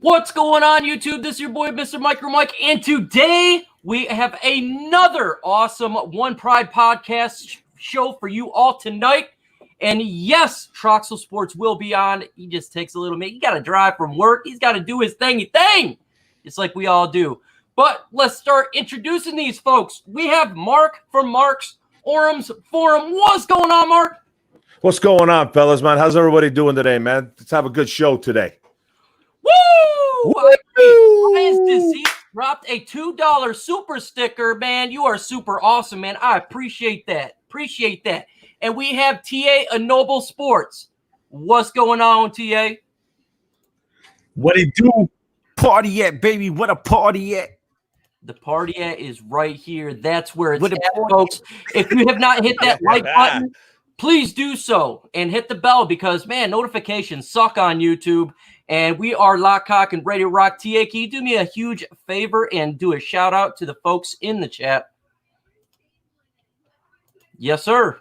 What's going on, YouTube? This is your boy, Mr. MicroMike, and today we have another awesome OnePride podcast show for you all tonight. And yes, Troxel Sports will be on. He just takes a little minute. You got to drive from work. He's got to do his thing, just like we all do. But let's start introducing these folks. We have Mark from Mark's Orums Forum. What's going on, Mark? What's going on, fellas, man? How's everybody doing today, man? Let's have a good show today. Woo! Lions Disease dropped a $2 super sticker, man. You are super awesome, man. I appreciate that. And we have TA A Noble Sports. What's going on, TA? What it do? Party at, baby. What a party at. The party at is right here. That's where it's at, folks. If you have not hit that like button, please do so. And hit the bell because, man, notifications suck on YouTube. And we are lock, cock, and ready to rock. TA, can you do me a huge favor and do a shout-out to the folks in the chat? Yes, sir.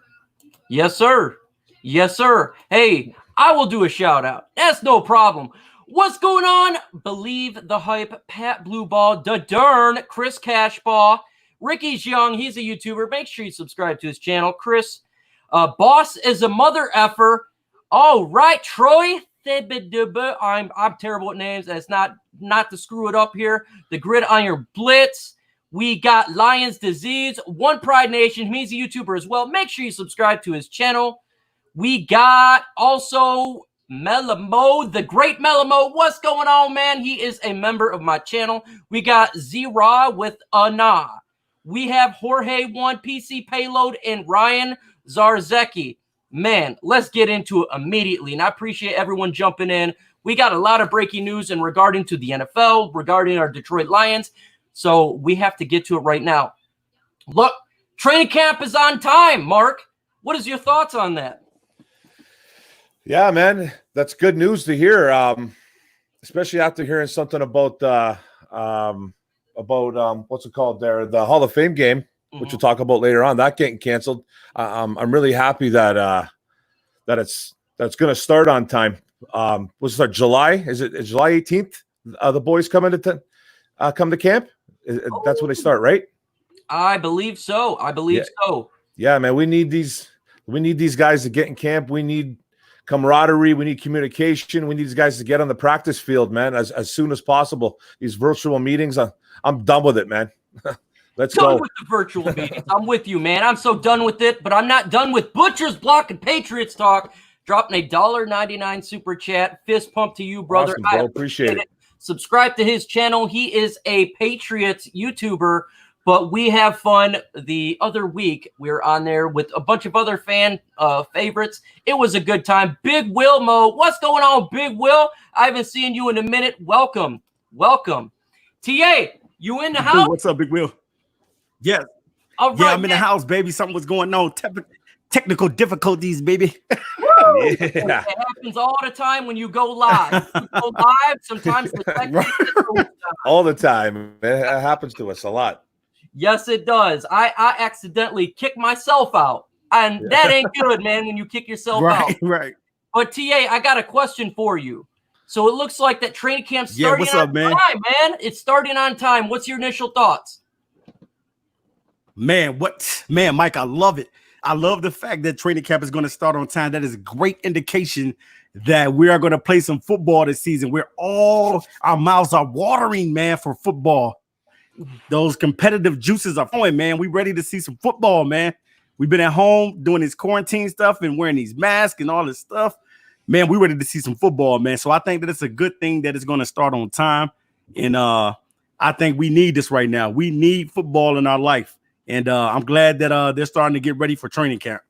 Yes, sir. Yes, sir. Hey, I will do a shout-out. That's no problem. What's going on? Believe the Hype, Pat Blueball, Dadern, Chris Cashball, Ricky's Young. He's a YouTuber. Make sure you subscribe to his channel. Chris, Boss is a mother effer. All right, Troy. I'm terrible at names. That's not to screw it up here. The Gridiron Blitz. We got Lions Disease. OnePride Nation. He's a YouTuber as well. Make sure you subscribe to his channel. We got also Melamo, the great Melamo. What's going on, man? He is a member of my channel. We got Z-Raw with Ana. We have Jorge1 PC Payload and Ryan Zarzecki. Man, let's get into it immediately. And I appreciate everyone jumping in. We got a lot of breaking news in regarding to the NFL, regarding our Detroit Lions. So we have to get to it right now. Look, training camp is on time, Mark. What is your thoughts on that? Yeah, man, that's good news to hear. Especially after hearing something about what's it called there, the Hall of Fame game, which we'll talk about later on. That getting canceled. I'm really happy that it's going to start on time. Was it July? Is it July 18th? The boys come to camp. That's when they start, right? I believe so. So. Yeah, man. We need these guys to get in camp. We need camaraderie. We need communication. We need these guys to get on the practice field, man, as soon as possible. These virtual meetings, I'm done with it, man. Let's go. Done with the virtual meetings. I'm with you, man. I'm so done with it, but I'm not done with Butcher's Block and Patriots Talk. Dropping a $1.99 super chat. Fist pump to you, brother. Awesome, bro. I appreciate it. Subscribe to his channel. He is a Patriots YouTuber, but we have fun. The other week, we were on there with a bunch of other fan favorites. It was a good time. Big Will Mo. What's going on, Big Will? I haven't seen you in a minute. Welcome. TA, you in the house? What's up, Big Will? Yeah. All right, yeah, I'm in the house, baby. Something was going on. Technical difficulties, baby. Yeah. It happens all the time when you go live. Sometimes the technical all the time. It happens to us a lot. Yes, it does. I accidentally kick myself out. And that ain't good, man, when you kick yourself out. Right. But TA, I got a question for you. So it looks like that training camp's starting on time, man. It's starting on time. What's your initial thoughts? Man, Mike, I love it. I love the fact that training camp is going to start on time. That is a great indication that we are going to play some football this season. Our mouths are watering, man, for football. Those competitive juices are flowing, man. We ready to see some football, man. We've been at home doing this quarantine stuff and wearing these masks and all this stuff. Man, we ready to see some football, man. So I think that it's a good thing that it's going to start on time. And I think we need this right now. We need football in our life. And I'm glad that they're starting to get ready for training camp.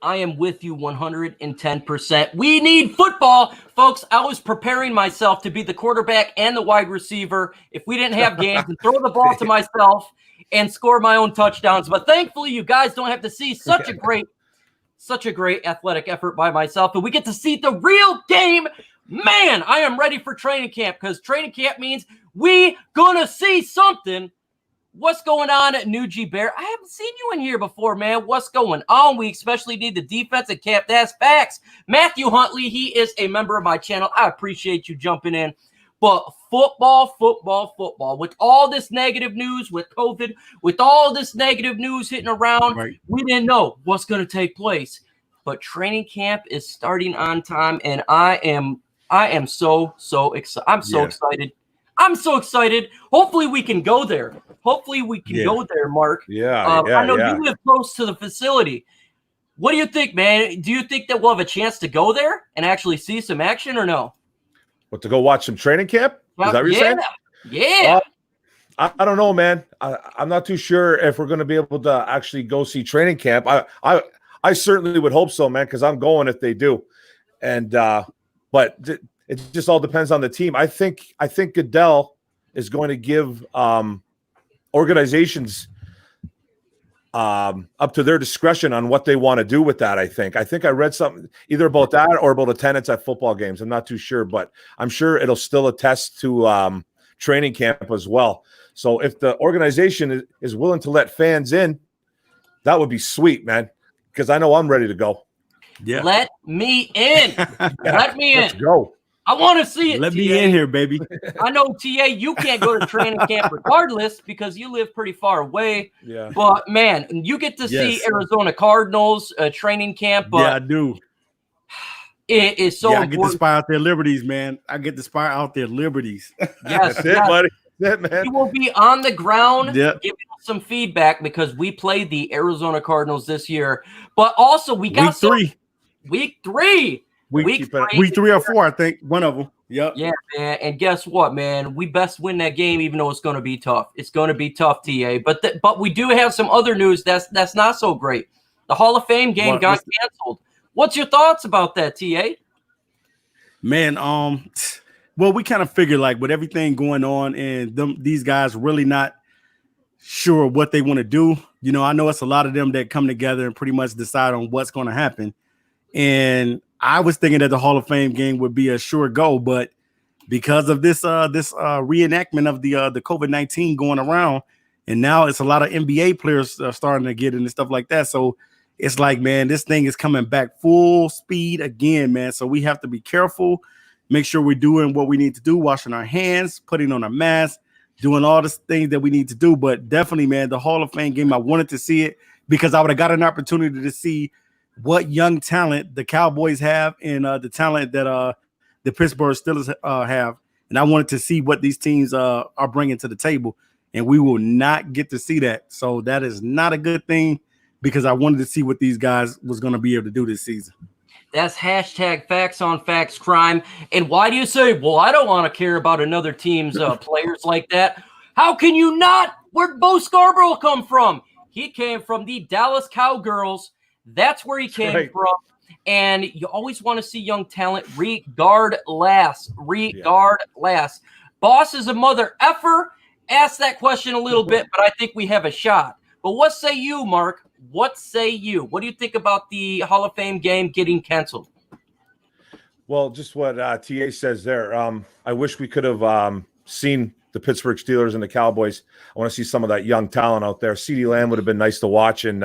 I am with you 110%. We need football. Folks, I was preparing myself to be the quarterback and the wide receiver if we didn't have games and throw the ball to myself and score my own touchdowns. But thankfully, you guys don't have to see such a great athletic effort by myself. And we get to see the real game. Man, I am ready for training camp because training camp means we gonna see something. What's going on at New G Bear? I haven't seen you in here before, man. What's going on? We especially need the defensive camp. That's facts. Matthew Huntley, he is a member of my channel. I appreciate you jumping in. But football, with all this negative news, with COVID, with all this negative news hitting around, Right. we didn't know what's going to take place. But training camp is starting on time, and I am so excited. I'm so excited. I'm so excited. Hopefully we can go there. Hopefully we can go there, Mark. I know you live close to the facility. What do you think, man? Do you think that we'll have a chance to go there and actually see some action or no? What, to go watch some training camp? Is that what you're saying? Yeah. I don't know, man. I'm not too sure if we're going to be able to actually go see training camp. I certainly would hope so, man, because I'm going if they do. And but it just all depends on the team. I think Goodell is going to give organizations up to their discretion on what they want to do with that. I think I read something either about that or about attendance at football games. I'm not too sure, but I'm sure it'll still attest to training camp as well. So if the organization is willing to let fans in, that would be sweet, man, because I know I'm ready to go. Yeah. Let me in. Let me in. Let's go. I want to see it. Let me in here, baby. I know, TA, you can't go to training camp regardless because you live pretty far away. Yeah. But, man, you get to see Arizona Cardinals training camp. But yeah, I do. It is so important. I get to spy out their liberties, man. I get to spy out their liberties. Yes, That's it, buddy. That's it, man. We will be on the ground Yep. giving us some feedback because we played the Arizona Cardinals this year. But also, we got Week 3. Week 3 or 4, I think. One of them. Yep. Yeah, man. And guess what, man? We best win that game, even though it's going to be tough. It's going to be tough, TA. But we do have some other news that's not so great. The Hall of Fame game got canceled. What's your thoughts about that, TA? Man, well, we kind of figured, like, with everything going on and these guys really not sure what they want to do. You know, I know it's a lot of them that come together and pretty much decide on what's going to happen. And I was thinking that the Hall of Fame game would be a sure go, but because of this reenactment of the COVID-19 going around, and now it's a lot of NBA players starting to get in and stuff like that. So it's like, man, this thing is coming back full speed again, man. So we have to be careful, make sure we're doing what we need to do, washing our hands, putting on a mask, doing all the things that we need to do. But definitely, man, the Hall of Fame game, I wanted to see it because I would have got an opportunity to see what young talent the Cowboys have and the talent that the Pittsburgh Steelers have. And I wanted to see what these teams are bringing to the table. And we will not get to see that. So that is not a good thing because I wanted to see what these guys was going to be able to do this season. That's hashtag facts on facts crime. And why do you say, well, I don't want to care about another team's players like that? How can you not? Where'd Bo Scarborough come from? He came from the Dallas Cowgirls. That's where he came from. And you always want to see young talent regardless. Boss is a mother effer. Ask that question a little bit, but I think we have a shot. But what say you, Mark? What say you? What do you think about the Hall of Fame game getting canceled? Well, just what TA says there. I wish we could have seen the Pittsburgh Steelers and the Cowboys. I want to see some of that young talent out there. CeeDee Lamb would have been nice to watch, and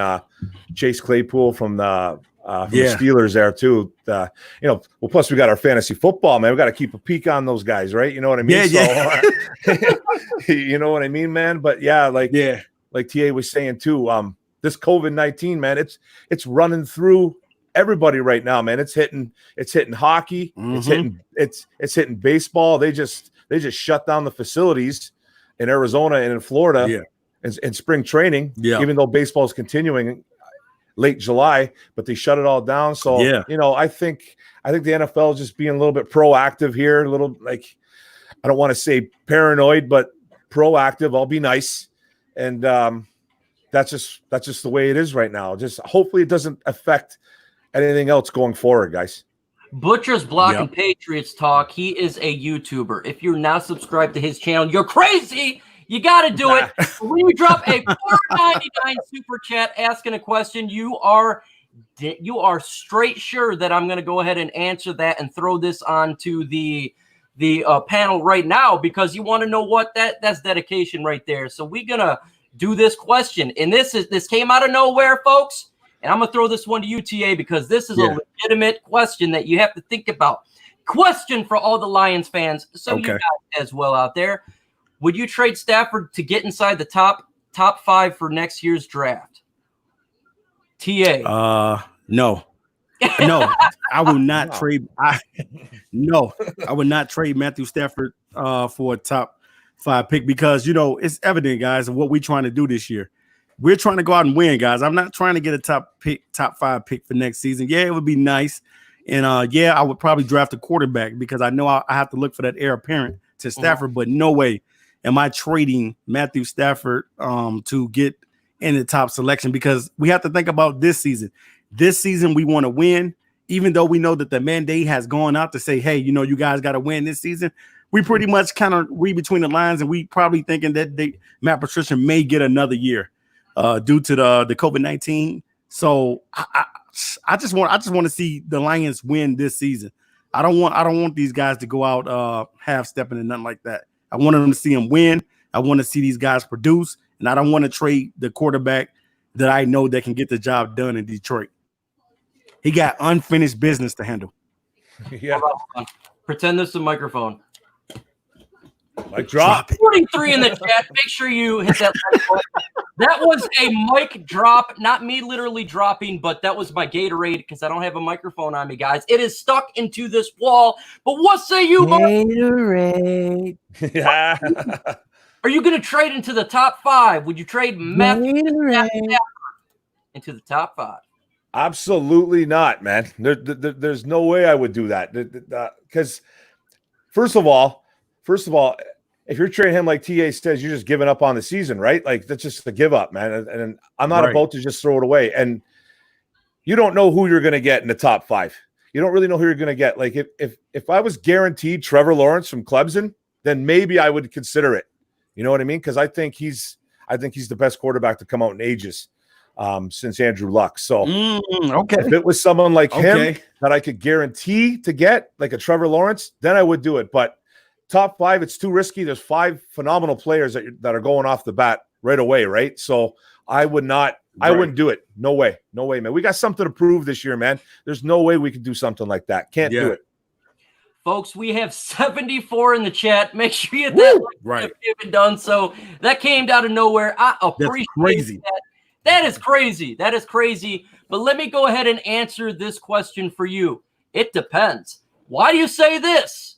Chase Claypool from the Steelers there too. Well, plus we got our fantasy football, man. We got to keep a peek on those guys, right? You know what I mean? Yeah. You know what I mean, man? But yeah, like TA was saying too. This COVID-19, man, it's running through everybody right now, man. It's hitting hockey. Mm-hmm. It's hitting baseball. They just shut down the facilities in Arizona and in Florida in spring training, even though baseball is continuing late July, but they shut it all down. So, I think the NFL is just being a little bit proactive here, a little, like, I don't want to say paranoid, but proactive. I'll be nice. And that's just the way it is right now. Just hopefully it doesn't affect anything else going forward, guys. Butcher's Block and Patriots Talk. He is a YouTuber. If you're not subscribed to his channel, you're crazy. You got to do it. When you drop a $4.99 super chat asking a question, you are straight sure that I'm going to go ahead and answer that and throw this onto the panel right now because you want to know what that's dedication right there. So we're going to do this question. And this came out of nowhere, folks. And I'm going to throw this one to you, TA, because this is a legitimate question that you have to think about. question for all the Lions fans, so you Okay. guys as well out there. Would you trade Stafford to get inside the top 5 for next year's draft? TA. No. No, I will not trade. I would not trade Matthew Stafford for a top 5 pick because it's evident, guys, of what we're trying to do this year. We're trying to go out and win, guys. I'm not trying to get a top 5 pick for next season. Yeah, it would be nice, and I would probably draft a quarterback because I know I have to look for that heir apparent to Stafford. But no way am I trading Matthew Stafford to get in the top selection because we have to think about this season. This season, we want to win, even though we know that the mandate has gone out to say, hey, you guys got to win this season. We pretty much kind of read between the lines, and we probably thinking that Matt Patricia may get another year due to the COVID-19. So I just want to see the Lions win this season. I don't want these guys to go out half stepping and nothing like that. I want them to see them win. I want to see these guys produce, and I don't want to trade the quarterback that I know that can get the job done in Detroit. He got unfinished business to handle. Yeah. Pretend this is a microphone. Mic drop. 43 in the chat. Make sure you hit that like button. That was a mic drop, not me literally dropping, but that was my Gatorade because I don't have a microphone on me, guys. It is stuck into this wall. But what say you, Gatorade? Yeah. Are you going to trade into the top 5? Would you trade Matthew Gatorade. into the top 5? Absolutely not, man. There's no way I would do that. Because first of all, if you're trading him like TA says, you're just giving up on the season, right? Like that's just a give up, man. And I'm not about to just throw it away. And you don't know who you're going to get in the top 5. You don't really know who you're going to get. Like if I was guaranteed Trevor Lawrence from Clemson, then maybe I would consider it. You know what I mean? Because I think he's the best quarterback to come out in ages. Since Andrew Luck. So Okay. if it was someone like him that I could guarantee to get, like a Trevor Lawrence, then I would do it. But top 5, it's too risky. There's 5 phenomenal players that are going off the bat right away, right? So I would not. I wouldn't do it. No way, man. We got something to prove this year, man. There's no way we could do something like that. Can't do it. Folks, we have 74 in the chat. Make sure you hit that like if you haven't done so. That came out of nowhere. I appreciate that. That is crazy. That is crazy. But let me go ahead and answer this question for you. It depends. Why do you say this?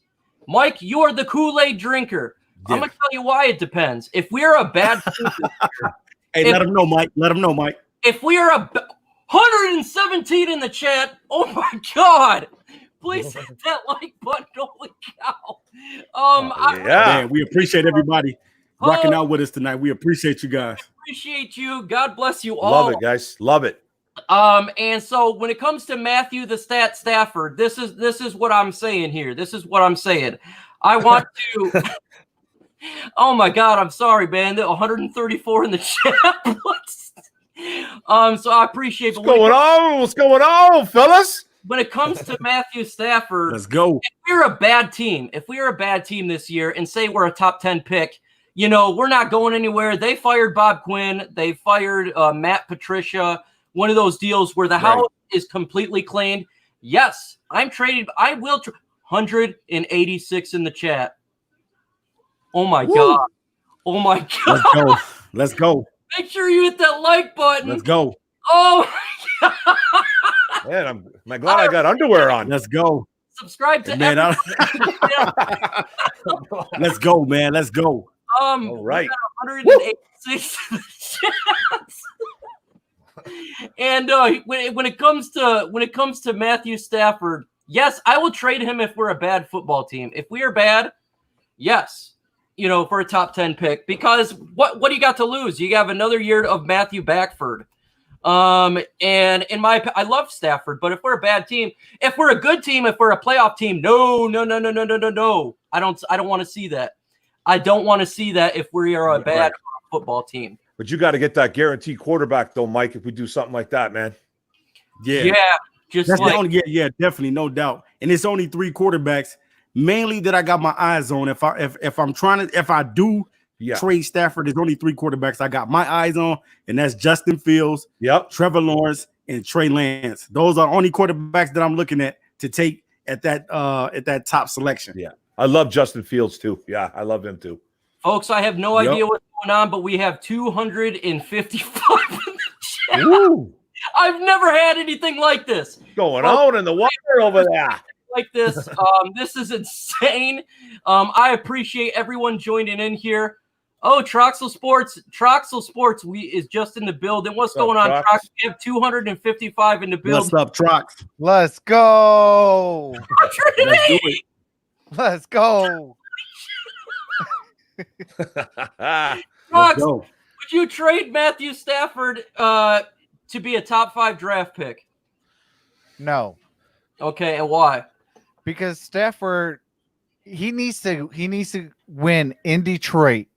Mike, you are the Kool-Aid drinker. I'm going to tell you why it depends. If we're a bad team this year, hey, let him know, Mike. Let him know, Mike. If we are 117 in the chat, oh my God. Please hit that like button. Holy cow. Man, we appreciate everybody rocking out with us tonight. We appreciate you guys. Appreciate you. God bless you all. Love it, guys. Love it. And so when it comes to Matthew the Stafford, this is what I'm saying here. This is what I'm saying. I want to. Oh my God, I'm sorry, man. The 134 in the chat. So I appreciate. What's going on, fellas? When it comes to Matthew Stafford, let's go. If we're a bad team this year, and say we're a top 10 pick. We're not going anywhere. They fired Bob Quinn. They fired Matt Patricia. One of those deals where the house is completely cleaned. Yes, I'm traded. I will. 186 in the chat. Oh, my God. Oh, my God. Let's go. Make sure you hit that like button. Let's go. Oh, my God. Man, I'm glad I got underwear on. Let's go. Subscribe to Let's go, man. Let's go. All right. 186 in the chat. And when it comes to Matthew Stafford, yes, I will trade him if we're a bad football team. If we are bad, yes, for a top 10 pick. Because what do you got to lose? You have another year of Matthew Backford. And I love Stafford, but if we're a bad team, if we're a good team, if we're a playoff team, no. I don't want to see that. I don't want to see that if we are a bad football team. But you got to get that guaranteed quarterback, though, Mike, if we do something like that, man. Yeah. Just that's like definitely, no doubt. And it's only 3 quarterbacks mainly that I got my eyes on. If I do trade Stafford, there's only 3 quarterbacks I got my eyes on, and that's Justin Fields, Trevor Lawrence, and Trey Lance. Those are only quarterbacks that I'm looking at to take at that top selection. Yeah. I love Justin Fields too. Yeah, I love him too. Folks, I have no idea what's going on, but we have 255 in the chat. Woo. I've never had anything like this. Going on in the water over there. Like this. This is insane. I appreciate everyone joining in here. Oh, Troxel Sports is just in the building. What's going on, Trox? We have 255 in the building. What's up, Trox? Let's go. Let's do it. Let's go. Trox, would you trade Matthew Stafford to be a top 5 draft pick? No. Okay, and why? Because Stafford, he needs to win in Detroit.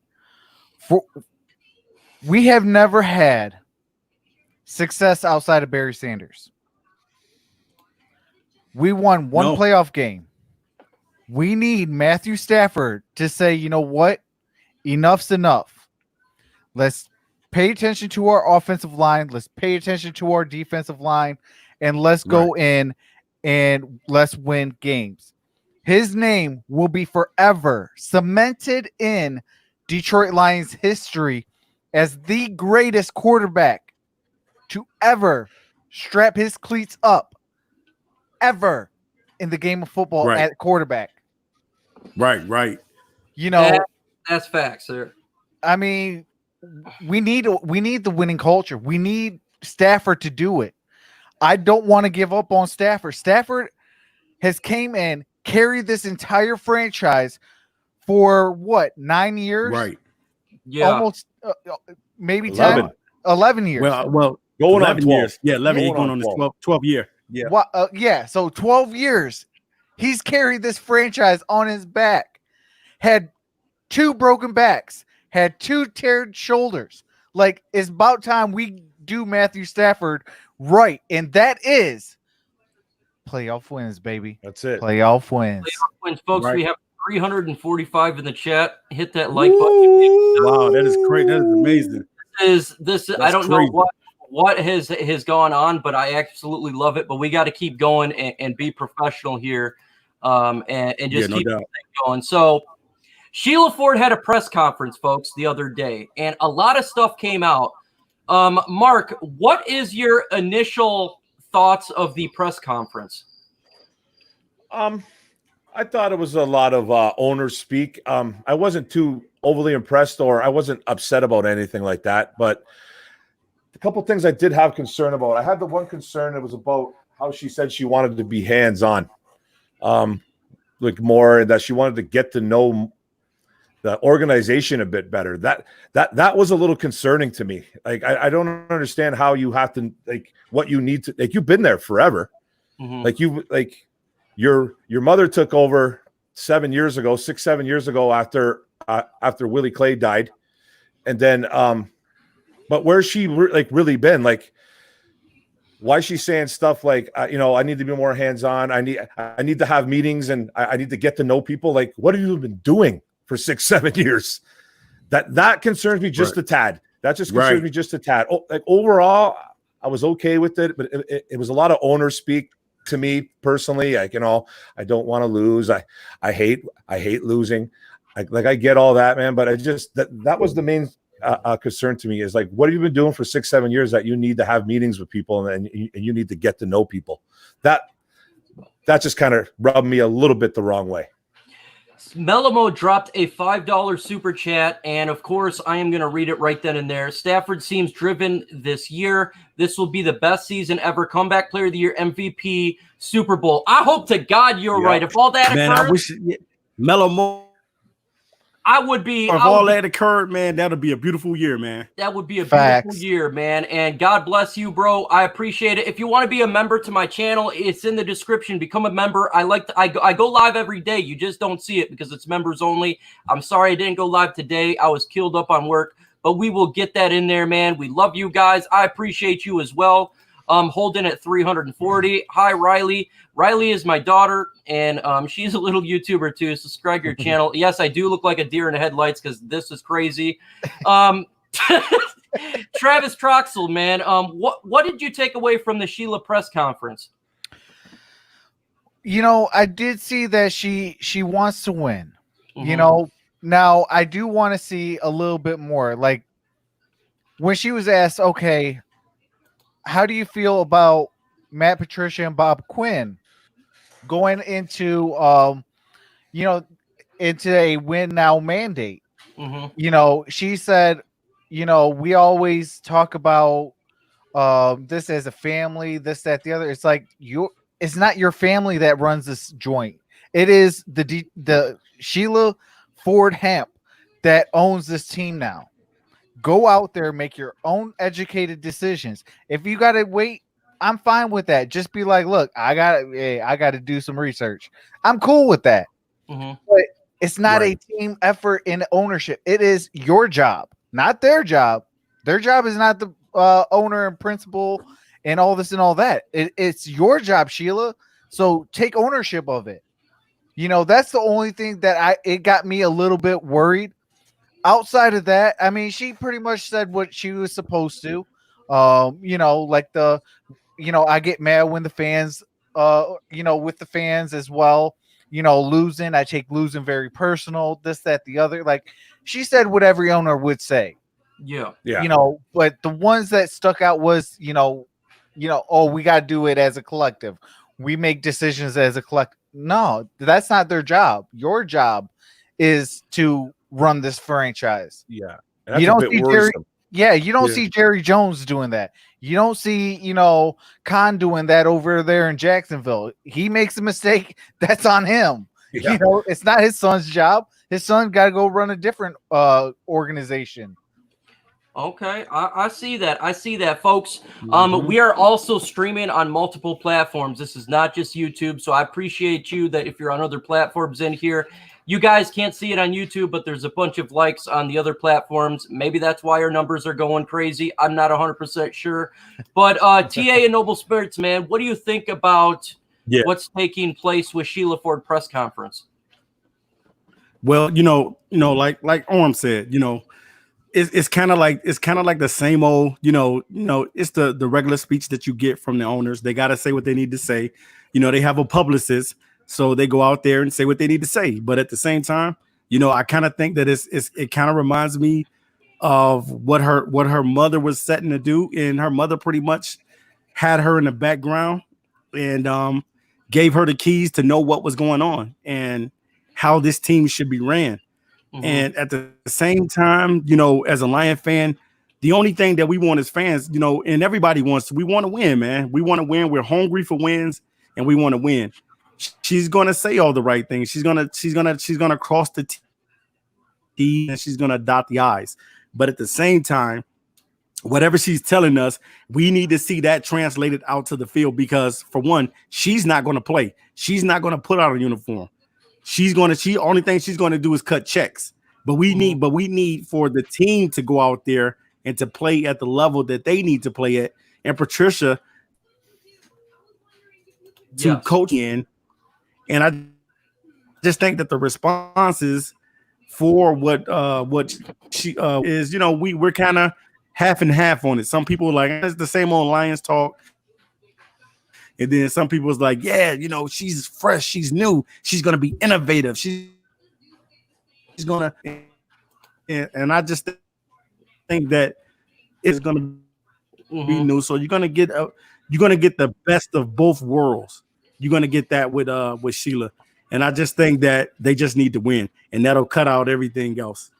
We have never had success outside of Barry Sanders. We won one playoff game. We need Matthew Stafford to say, you know what? Enough's enough. Let's pay attention to our offensive line. Let's pay attention to our defensive line. And let's go in and let's win games. His name will be forever cemented in Detroit Lions history as the greatest quarterback to ever strap his cleats up ever in the game of football at quarterback. Right. You know, that's facts, sir. I mean, we need the winning culture. We need Stafford to do it. I don't want to give up on Stafford. Stafford has came in, carried this entire franchise for what, 9 years? Right. Yeah. Almost maybe 11 years. Well, going 11 on 12. years. Yeah, 11 years going on this 12 year. Yeah. So 12 years. He's carried this franchise on his back. Had 2 broken backs. Had 2 teared shoulders. Like, it's about time we do Matthew Stafford right. And that is playoff wins, baby. That's it. Playoff wins. Playoff wins, folks. We have 345 in the chat. Hit that like button. Wow, that is great. That is amazing. This I don't know what has gone on, but I absolutely love it. But we got to keep going and be professional here, and just keep going. So Sheila Ford had a press conference, folks, the other day, and a lot of stuff came out. Mark, what is your initial thoughts of the press conference? I thought it was a lot of owners speak. I wasn't too overly impressed, or I wasn't upset about anything like that. But a couple things I did have concern about. I had the one concern that was about how she said she wanted to be hands-on, like more that she wanted to get to know the organization a bit better. That was a little concerning to me. Like I don't understand how you have to, like, what you need to, like, you've been there forever. Mm-hmm. Your mother took over 7 years ago, 6-7 years ago after Willie Clay died, and then but where's she really been? Like, why is she saying stuff like I need to be more hands-on, I need to have meetings, and I need to get to know people? Like, what have you been doing for 6-7 years? That concerns me just a tad. That just concerns me just a tad. Like, overall, I was okay with it, but it was a lot of owner speak. To me personally, like, I don't want to lose. I hate losing. I get all that, man. But I just that was the main concern to me, is like, what have you been doing for 6-7 years that you need to have meetings with people and you need to get to know people? That just kind of rubbed me a little bit the wrong way. Melamo dropped a $5 super chat, and of course, I am going to read it right then and there. Stafford seems driven this year. This will be the best season ever. Comeback Player of the Year, MVP, Super Bowl. I hope to God you're right. If all that occurred, I wish Melamo. I would be. If all that occurred, man, that'll be a beautiful year, man. That would be a beautiful year, man. And God bless you, bro. I appreciate it. If you want to be a member to my channel, it's in the description. Become a member. I go live every day. You just don't see it because it's members only. I'm sorry I didn't go live today. I was killed up on work, but we will get that in there, man. We love you guys. I appreciate you as well. Holding at 340. Hi, Riley. Riley is my daughter, and she's a little YouTuber too. Subscribe to your channel. Yes, I do look like a deer in the headlights because this is crazy. Travis Troxel, man. What did you take away from the Sheila press conference? I did see that she wants to win. Mhm. Now I do want to see a little bit more. Like when she was asked, okay, how do you feel about Matt Patricia and Bob Quinn going into you know, into a win now mandate? Mhm. She said, we always talk about this as a family, this, that, the other. It's like it's not your family that runs this joint. It is the Sheila Ford Hamp that owns this team now. Go out there, make your own educated decisions. If you gotta wait, I'm fine with that. Just be like, look, I gotta do some research. I'm cool with that. Mhm. But it's not Right. a team effort in ownership. It is your job, not their job. Their job is not the owner and principal and all this and all that. It's your job, Sheila. So take ownership of it. That's the only thing that it got me a little bit worried. Outside of that, I mean, she pretty much said what she was supposed to. Like I get mad when the fans, with the fans as well, losing. I take losing very personal, this, that, the other. Like she said what every owner would say, Yeah. Yeah. but the ones that stuck out was, oh, we got to do it as a collective. We make decisions as a collective. No, that's not their job. Your job is to run this franchise. Yeah. And You that's a don't bit see worrisome. you don't Yeah. see Jerry Jones doing that. You don't see, Khan doing that over there in Jacksonville. He makes a mistake, that's on him. Yeah. It's not his son's job. His son got to go run a different organization. Okay, I see that. I see that, folks. Mhm. We are also streaming on multiple platforms. This is not just YouTube, so I appreciate you that if you're on other platforms in here, you guys can't see it on YouTube, but there's a bunch of likes on the other platforms. Maybe that's why our numbers are going crazy. I'm not 100% sure. But TA and Noble Spirits, man, what do you think about Yeah. what's taking place with Sheila Ford press conference? Well, like Orm said, it's kind of like the same old, it's the regular speech that you get from the owners. They got to say what they need to say. They have a publicist, so they go out there and say what they need to say. But at the same time, I kind of think that it kind of reminds me of what her mother was setting to do, and her mother pretty much had her in the background and gave her the keys to know what was going on and how this team should be ran. Mhm. And at the same time, as a Lion fan, the only thing that we want as fans, and everybody we want to win, man. We want to win. We're hungry for wins, and we want to win. She's gonna say all the right things. She's gonna cross the T and she's gonna dot the I's. But at the same time, whatever she's telling us, we need to see that translated out to the field because, for one, she's not going to play. She's not going to put out a uniform. Only thing she's going to do is cut checks. But we need for the team to go out there and to play at the level that they need to play at. And Patricia to Yes. coach in. And I just think that the responses for what she is, we're kind of half and half on it. Some people are like, it's the same old Lions talk. And then some people was like, yeah, she's fresh, she's new, she's gonna be innovative, she's gonna, and I just think that it's gonna be Mhm. new. So you're gonna get the best of both worlds. You're gonna get that with Sheila, and I just think that they just need to win, and that'll cut out everything else.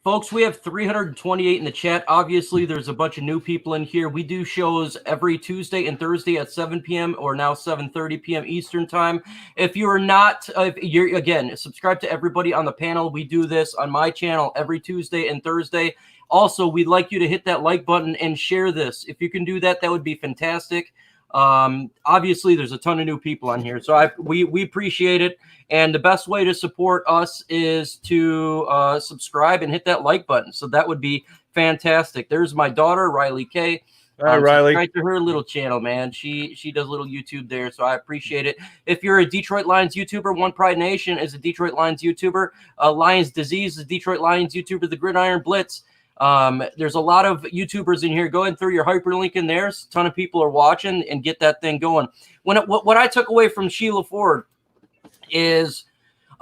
Folks, we have 328 in the chat. Obviously, there's a bunch of new people in here. We do shows every Tuesday and Thursday at 7 p.m. or now 7:30 p.m. Eastern time. If you're not, again, subscribe to everybody on the panel. We do this on my channel every Tuesday and Thursday. Also, we'd like you to hit that like button and share this. If you can do that, that would be fantastic. Obviously, there's a ton of new people on here, so we appreciate it. And the best way to support us is to subscribe and hit that like button. So that would be fantastic. There's my daughter, Riley K. Hi, Riley. Subscribe to her little channel, man. She does a little YouTube there, so I appreciate it. If you're a Detroit Lions YouTuber, OnePride Nation is a Detroit Lions YouTuber. Lions Disease is a Detroit Lions YouTuber. The Gridiron Blitz There's a lot of YouTubers in here. Go ahead and throw your hyperlink in there. A ton of people are watching and get that thing going. What I took away from Sheila Ford is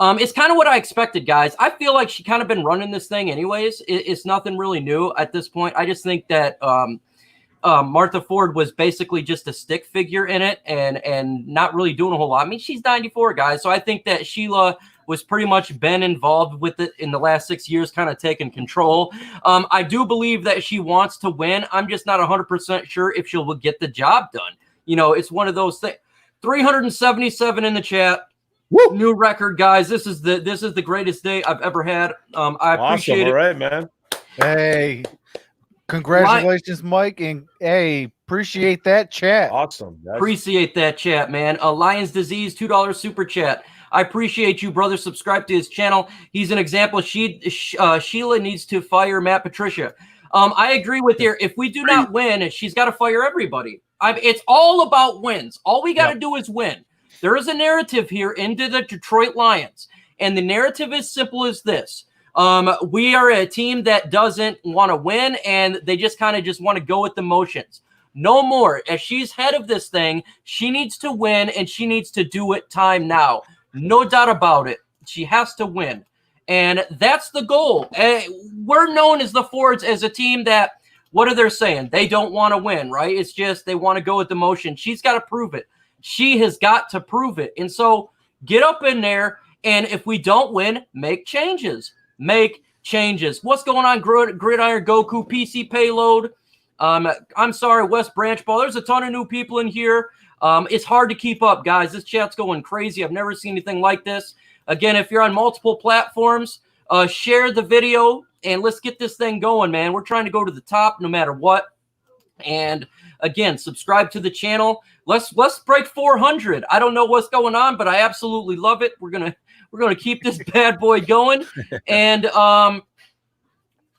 it's kind of what I expected, guys. I feel like she kind of been running this thing anyways. It's nothing really new at this point. I just think that Martha Ford was basically just a stick figure in it and not really doing a whole lot. I mean, she's 94, guys. So I think that Sheila was pretty much been involved with it in the last 6 years, kind of taking control. I do believe that she wants to win. I'm just not 100% sure if she'll get the job done. You know, it's one of those things. 377 in the chat. Woo! New record, guys. This is the greatest day I've ever had. I appreciate it. All right, man. Hey, congratulations, Mike, and hey, appreciate that chat. Awesome. Appreciate that chat, man. Lion's Disease, $2 super chat. I appreciate you, brother. Subscribe to his channel. He's an example. Sheila needs to fire Matt Patricia. I agree with you. If we do not win, she's got to fire everybody. It's all about wins. All we got to do is win. There is a narrative here into the Detroit Lions, and the narrative is simple as this. We are a team that doesn't want to win, and they just kind of just want to go with the motions. No more. As she's head of this thing, she needs to win, and she needs to do it time now. No doubt about it. She has to win. And that's the goal. We're known as the Fords as a team that, what are they saying? They don't want to win, right? It's just they want to go with the motion. She's got to prove it. She has got to prove it. And so get up in there, and if we don't win, make changes. Make changes. What's going on, Gridiron Goku, PC Payload? I'm sorry, West Branch Ball. There's a ton of new people in here. It's hard to keep up, guys. This chat's going crazy. I've never seen anything like this. Again, if you're on multiple platforms, share the video, and let's get this thing going, man. We're trying to go to the top no matter what. And again, subscribe to the channel. Let's break 400. I don't know what's going on, but I absolutely love it. We're gonna keep this bad boy going. And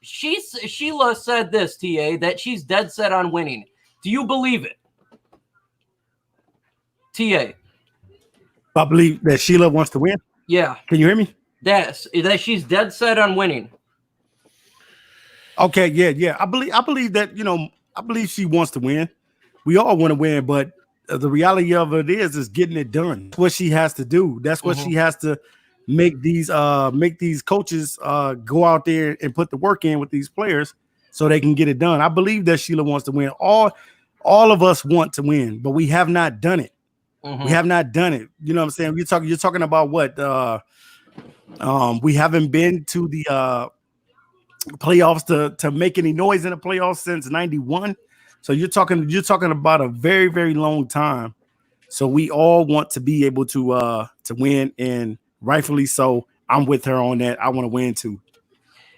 Sheila said this, TA, that she's dead set on winning. Do you believe it? TA. I believe that Sheila wants to win. Yeah. Can you hear me? That she's dead set on winning. Okay, yeah. I believe that, I believe she wants to win. We all want to win, but the reality of it is getting it done. That's what she has to do. That's what she has to make these coaches go out there and put the work in with these players so they can get it done. I believe that Sheila wants to win. All of us want to win, but we have not done it. We have not done it. You know what I'm saying? You're talking about what? We haven't been to the playoffs to make any noise in the playoffs since '91. So you're talking about a very, very long time. So we all want to be able to win, and rightfully so. I'm with her on that. I want to win too.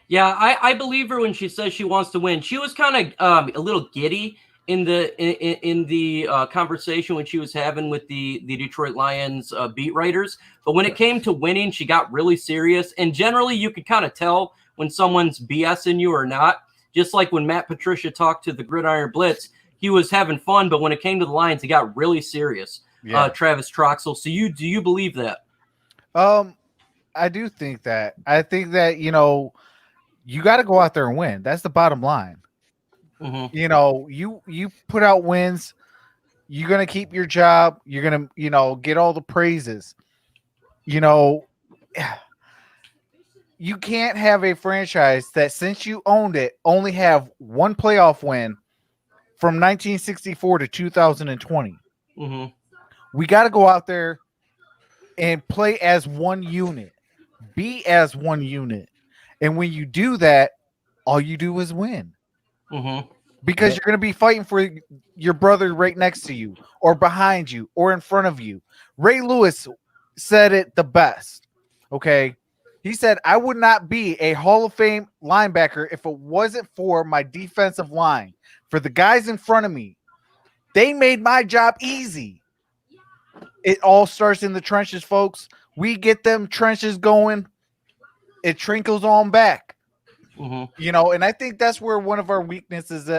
Yeah, I believe her when she says she wants to win. She was kind of a little giddy in the conversation when she was having with the Detroit Lions beat writers. But when it came to winning, she got really serious. And generally, you could kind of tell when someone's BSing you or not. Just like when Matt Patricia talked to the Gridiron Blitz, he was having fun. But when it came to the Lions, he got really serious. Yeah. Travis Troxel. So do you believe that? I do think that. I think that, you got to go out there and win. That's the bottom line. You put out wins, you're going to keep your job. You're going to, get all the praises. You can't have a franchise that, since you owned it, only have one playoff win from 1964 to 2020. We got to go out there and play as one unit, be as one unit. And when you do that, all you do is win. Because you're going to be fighting for your brother right next to you or behind you or in front of you. Ray Lewis said it the best. Okay. He said, I would not be a Hall of Fame linebacker if it wasn't for my defensive line. For the guys in front of me, they made my job easy. It all starts in the trenches, folks. We get them trenches going, it trickles on back. And I think that's where one of our weaknesses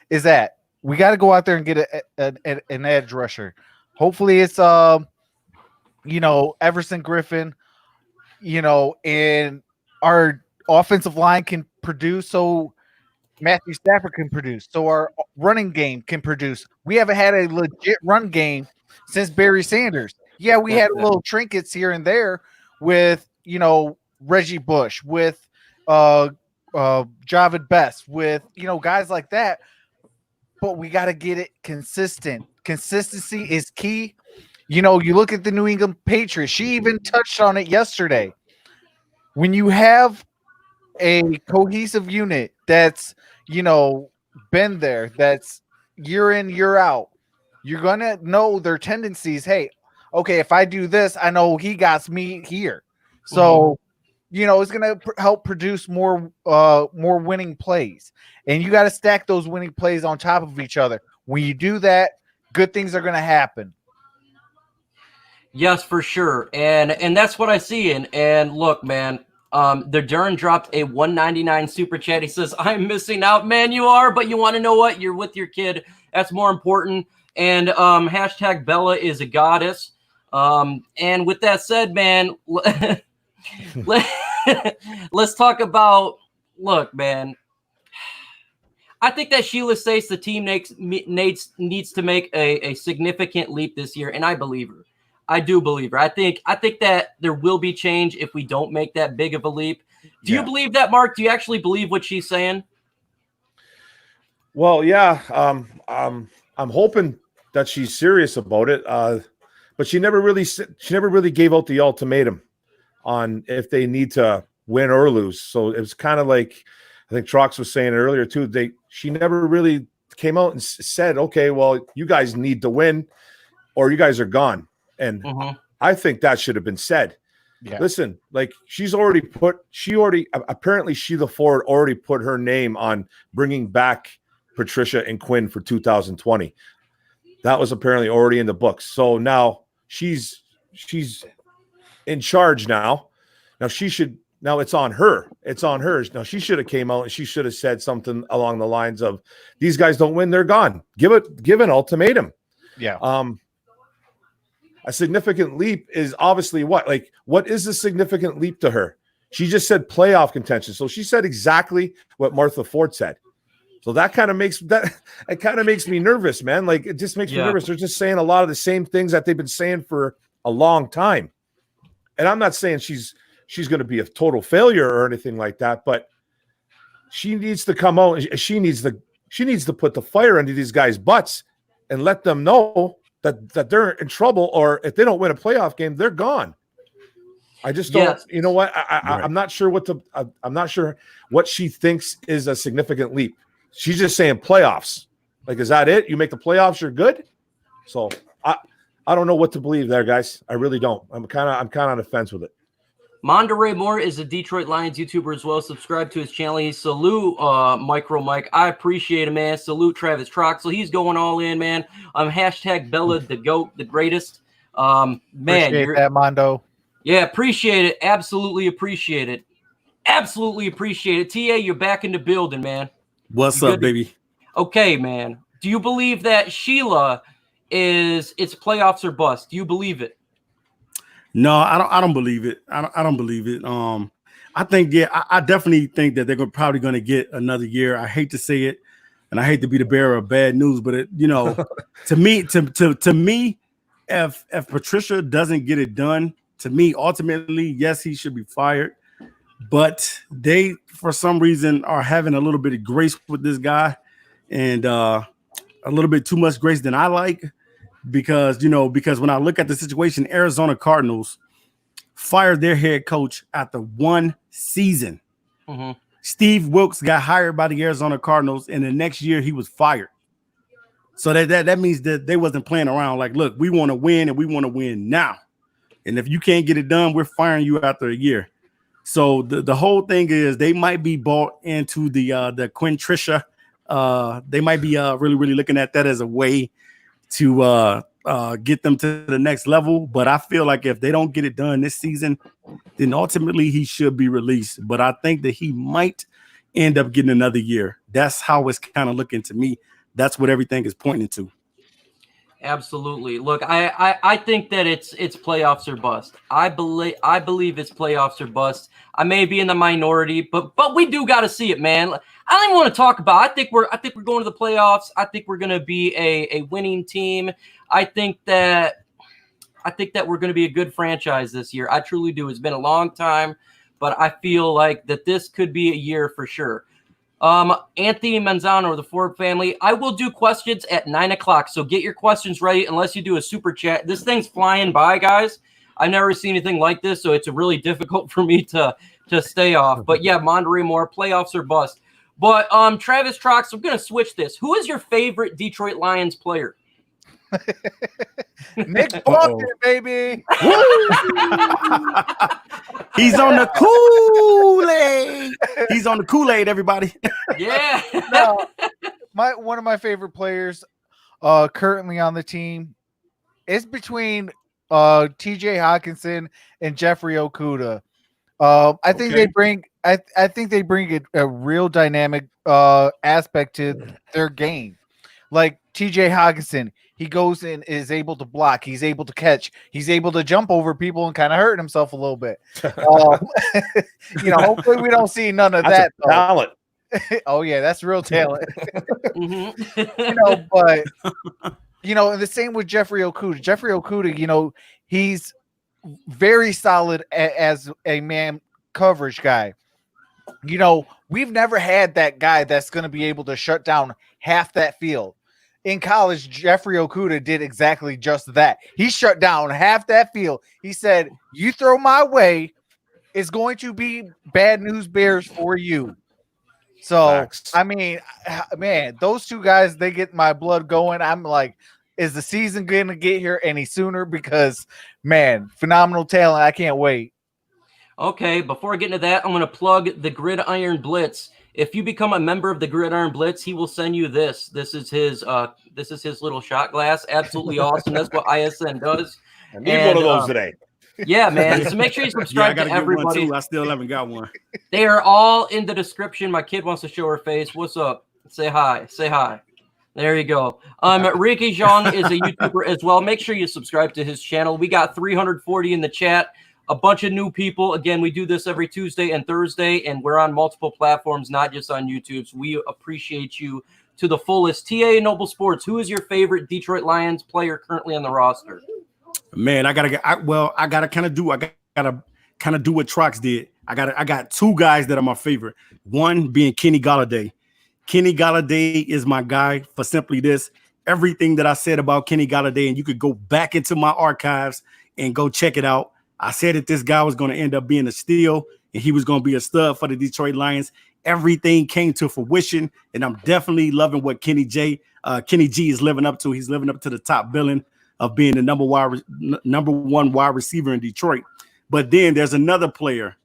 is at. We got to go out there and get an edge rusher. Hopefully it's Everson Griffin, and our offensive line can produce. So Matthew Stafford can produce, so our running game can produce. We haven't had a legit run game since Barry Sanders. Yeah, we had little trinkets here and there with Reggie Bush, with Javid Best, with guys like that. But we got to get it consistent. Consistency is key. You look at the New England Patriots. She even touched on it yesterday. When you have a cohesive unit that's been there, that's year in, year out, you're gonna know their tendencies. Hey, okay, if I do this, I know he got me here. So it's gonna help produce more winning plays, and you got to stack those winning plays on top of each other. When you do that, good things are gonna happen. Yes, for sure, and that's what I see. And look, man. The Dern dropped a $1.99 super chat. He says, "I'm missing out, man. You are, but you want to know what? You're with your kid. That's more important." And hashtag Bella is a goddess. And with that said, man, let's talk about. Look, man. I think that Sheila Stace, the team needs to make a significant leap this year, and I believe her. I do believe her. I think that there will be change if we don't make that big of a leap. Do you believe that, Mark? Do you actually believe what she's saying? Well, yeah. I'm hoping that she's serious about it. But she never really gave out the ultimatum on if they need to win or lose. So it was kind of like I think Trox was saying earlier too. She never really came out and said, "Okay, well, you guys need to win, or you guys are gone." And I think that should have been said. Yeah. Listen, like apparently Sheila Ford already put her name on bringing back Patricia and Quinn for 2020. That was apparently already in the books. So now she's in charge now. Now it's on her. It's on her. Now she should have came out and she should have said something along the lines of, "These guys don't win, they're gone." Give an ultimatum. Yeah. A significant leap is obviously what? Like, what is a significant leap to her? She just said playoff contention. So she said exactly what Martha Ford said. So that kind of makes me nervous, man. Like, it just makes me nervous. They're just saying a lot of the same things that they've been saying for a long time. And I'm not saying she's going to be a total failure or anything like that, but she needs to come out. She needs to put the fire under these guys' butts and let them know that they're in trouble, or if they don't win a playoff game, they're gone. I just don't. Yes. You know what? I'm not sure I'm not sure what she thinks is a significant leap. She's just saying playoffs. Like, is that it? You make the playoffs, you're good. So I don't know what to believe there, guys. I really don't. I'm kind of on the fence with it. Monterey Moore is a Detroit Lions YouTuber as well. Subscribe to his channel. He salute MicroMike. I appreciate him, man. Salute Travis Troxel. He's going all in, man. Hashtag Bella the GOAT, the greatest. Man, appreciate that, Mondo. Yeah, appreciate it. Absolutely appreciate it. Absolutely appreciate it. TA, you're back in the building, man. What's up, baby? Okay, man. Do you believe that Sheila it's playoffs or bust? Do you believe it? No, I don't believe it. I don't believe it. I think, I definitely think that they're probably going to get another year. I hate to say it, and I hate to be the bearer of bad news, but to me, if Patricia doesn't get it done, to me, ultimately, yes, he should be fired. But they, for some reason, are having a little bit of grace with this guy, and a little bit too much grace than I like. Because when I look at the situation, Arizona Cardinals fired their head coach after one season. Steve Wilkes got hired by the Arizona Cardinals, and the next year he was fired. So that means that they wasn't playing around. Like, look, we want to win, and we want to win now. And if you can't get it done, we're firing you after a year. So the whole thing is they might be bought into the Quinn Trisha. They might be really, really looking at that as a way to get them to the next level. But I feel like if they don't get it done this season, then ultimately he should be released. But I think that he might end up getting another year. That's how it's kind of looking to me. That's what everything is pointing to. Absolutely. Look, I think that it's playoffs or bust. I believe it's playoffs or bust. I may be in the minority, but we do got to see it, man. I don't even want to talk about. I think we're going to the playoffs. I think we're going to be a winning team. I think that we're going to be a good franchise this year. I truly do. It's been a long time, but I feel like that this could be a year for sure. Anthony Manzano, the Ford family. I will do questions at 9:00, so get your questions ready. Unless you do a super chat, this thing's flying by, guys. I've never seen anything like this, so it's really difficult for me to stay off. But yeah, Monterey Moore, playoffs or bust. But Travis Trox, I'm gonna switch this. Who is your favorite Detroit Lions player? Nick Boston, baby. He's on the Kool-Aid. He's on the Kool-Aid, everybody. Yeah. No, one of my favorite players currently on the team is between TJ Hawkinson and Jeffrey Okuda. I think they bring a real dynamic aspect to their game. Like TJ Hawkinson, he goes and is able to block. He's able to catch. He's able to jump over people and kind of hurt himself a little bit. Hopefully we don't see none of that. Talent. Oh yeah, that's real talent. Mm-hmm. But and the same with Jeffrey Okuda. Jeffrey Okuda, he's very solid as a man coverage guy. We've never had that guy that's going to be able to shut down half that field. In college, Jeffrey Okuda did exactly just that. He shut down half that field. He said, "You throw my way, it's going to be bad news bears for you." So, Facts. I mean, man, those two guys, they get my blood going. I'm like, is the season going to get here any sooner? Because, man, phenomenal talent. I can't wait. Okay, before I get into that, I'm going to plug the Gridiron Blitz. If you become a member of the Gridiron Blitz, he will send you this. This is his little shot glass. Absolutely awesome. That's what ISN does. I need one of those today. Yeah, man. So make sure you subscribe to everybody. One too. I still haven't got one. They are all in the description. My kid wants to show her face. What's up? Say hi. Say hi. There you go. Ricky Zhang is a YouTuber as well. Make sure you subscribe to his channel. We got 340 in the chat. A bunch of new people. Again, we do this every Tuesday and Thursday, and we're on multiple platforms, not just on YouTube. So we appreciate you to the fullest. TA Noble Sports, who is your favorite Detroit Lions player currently on the roster? Man, I gotta kind of do what Trox did. I got two guys that are my favorite. One being Kenny Golladay. Kenny Golladay is my guy for simply this. Everything that I said about Kenny Golladay, and you could go back into my archives and go check it out. I said that this guy was going to end up being a steal and he was going to be a stud for the Detroit Lions. Everything came to fruition, and I'm definitely loving what Kenny G is living up to. He's living up to the top billing of being the number one wide receiver in Detroit. But then there's another player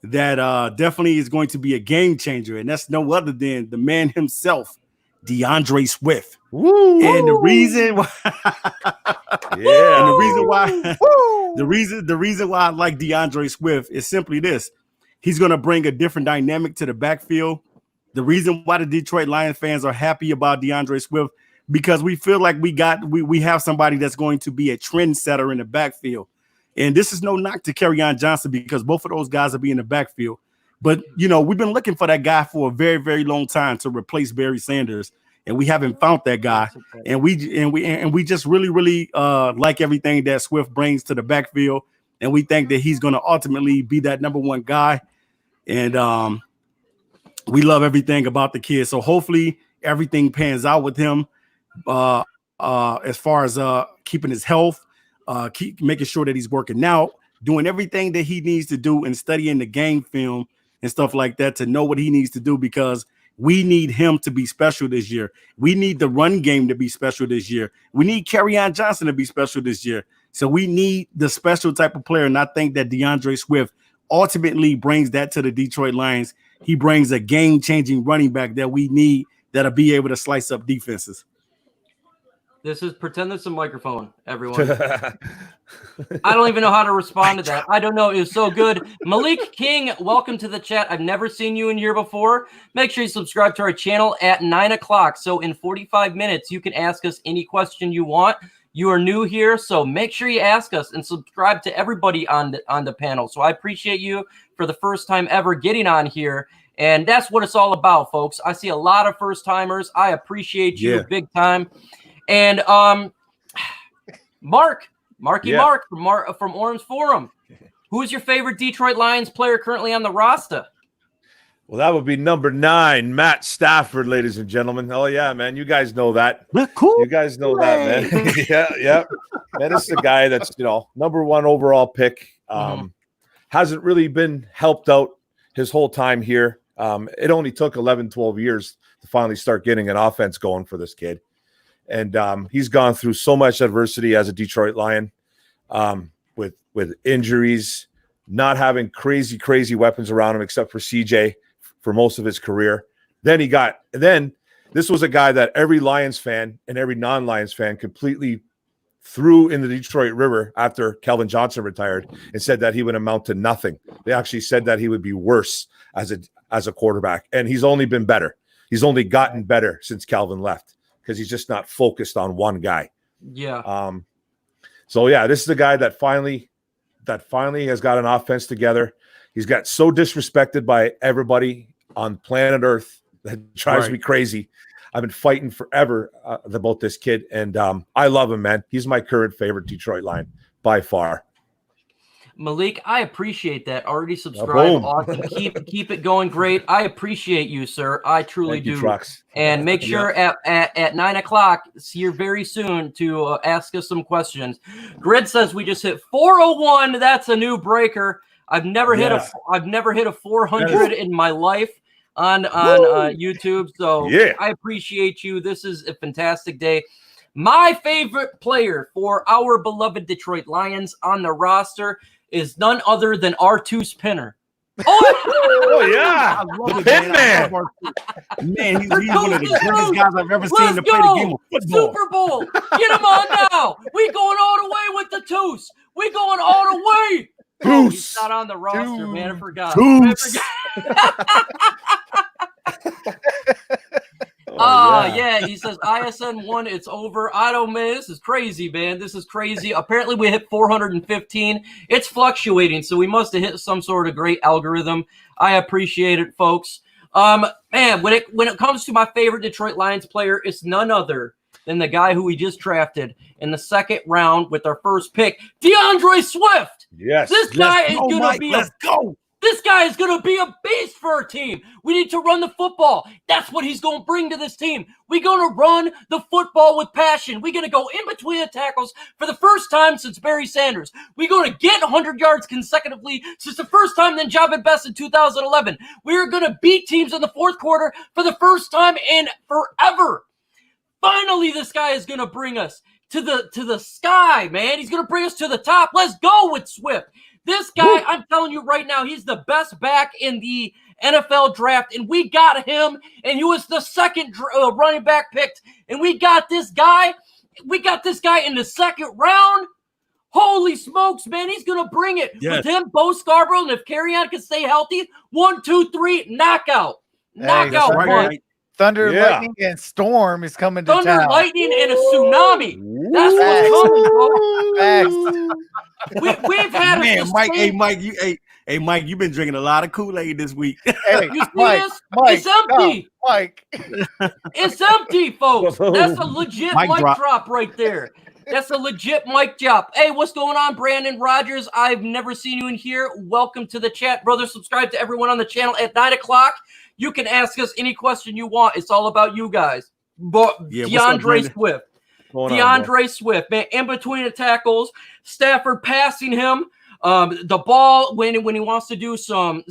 that definitely is going to be a game changer, and that's no other than the man himself, DeAndre Swift. Woo! And the reason why, Yeah. and the reason why I like DeAndre Swift is simply this: he's going to bring a different dynamic to the backfield. The reason why the Detroit Lions fans are happy about DeAndre Swift, because we feel like we have somebody that's going to be a trendsetter in the backfield. And this is no knock to Kerryon Johnson, because both of those guys will be in the backfield. But we've been looking for that guy for a very, very long time to replace Barry Sanders, and we haven't found that guy. And we just really, really like everything that Swift brings to the backfield, and we think that he's going to ultimately be that number one guy. And we love everything about the kid. So hopefully everything pans out with him as far as keeping his health, keep making sure that he's working out, doing everything that he needs to do, and studying the game film and stuff like that to know what he needs to do, because we need him to be special this year. We need the run game to be special this year. We need Kerryon Johnson to be special this year. So we need the special type of player, and I think that DeAndre Swift ultimately brings that to the Detroit Lions. He brings a game-changing running back that we need that'll be able to slice up defenses. Pretend this is a microphone, everyone. I don't even know how to respond to that. I don't know. It was so good. Malik King, welcome to the chat. I've never seen you in here before. Make sure you subscribe to our channel at 9 o'clock. So in 45 minutes, you can ask us any question you want. You are new here, so make sure you ask us and subscribe to everybody on the panel. So I appreciate you for the first time ever getting on here. And that's what it's all about, folks. I see a lot of first-timers. I appreciate you big time. And Marky Mark from Orange Forum. Who is your favorite Detroit Lions player currently on the roster? Well, that would be number 9, Matt Stafford, ladies and gentlemen. Oh, yeah, man. You guys know that. Cool. You guys know that, man. yeah. Man, this is a guy that's, number 1 overall pick. Hasn't really been helped out his whole time here. It only took 11, 12 years to finally start getting an offense going for this kid. And he's gone through so much adversity as a Detroit Lion with injuries, not having crazy weapons around him except for CJ for most of his career. Then this was a guy that every Lions fan and every non-Lions fan completely threw in the Detroit River after Calvin Johnson retired and said that he would amount to nothing. They actually said that he would be worse as a quarterback, and he's only been better. He's only gotten better since Calvin left because he's just not focused on one guy. Yeah. This is a guy that finally has got an offense together. He's got so disrespected by everybody on planet Earth that drives me crazy. I've been fighting forever about this kid, and I love him, man. He's my current favorite Detroit Lion by far. Malik, I appreciate that. Already subscribed. Awesome. Keep it going. Great. I appreciate you, sir. I truly do. Trucks. And make sure at 9 o'clock, here very soon, to ask us some questions. Grid says we just hit 401. That's a new breaker. I've never hit a 400 in my life on YouTube. So I appreciate you. This is a fantastic day. My favorite player for our beloved Detroit Lions on the roster is none other than R2 Spinner. Oh yeah, I love it, man. He's one of the greatest guys I've ever seen to play the game of football. Super Bowl, get him on now. We going all the way with the Toos. We going all the way. Oh, he's not on the roster, man. I forgot. He says ISN 1, it's over. I don't, man, this is crazy, man. This is crazy. Apparently we hit 415. It's fluctuating, so we must have hit some sort of great algorithm. I appreciate it, folks. Man, when it comes to my favorite Detroit Lions player, it's none other than the guy who we just drafted in the second round with our first pick, DeAndre Swift. Yes. This guy is going to be This guy is going to be a beast for our team. We need to run the football. That's what he's going to bring to this team. We're going to run the football with passion. We're going to go in between the tackles for the first time since Barry Sanders. We're going to get 100 yards consecutively since the first time than Javed Best in 2011. We're going to beat teams in the fourth quarter for the first time in forever. Finally, this guy is going to bring us to the sky, man. He's going to bring us to the top. Let's go with Swift. This guy, I'm telling you right now, he's the best back in the NFL draft, and we got him, and he was the second running back picked, and we got this guy in the second round. Holy smokes, man, he's going to bring it. Yes. With him, Bo Scarborough, and if Kerryon can stay healthy, 1, 2, 3, knockout. Knockout. Right. Thunder, lightning, and storm is coming to town. Thunder, lightning, and a tsunami. That's what's coming, bro. We've had Hey, Mike, you've been drinking a lot of Kool-Aid this week. Hey, you see this? It's empty. Mike. It's empty, folks. That's a legit mic drop right there. That's a legit mic drop. Hey, what's going on, Brandon Rogers? I've never seen you in here. Welcome to the chat, brother. Subscribe to everyone on the channel at 9 o'clock. You can ask us any question you want. It's all about you guys. But DeAndre Swift. DeAndre Swift, man, in between the tackles, Stafford passing him. The ball when he wants to do some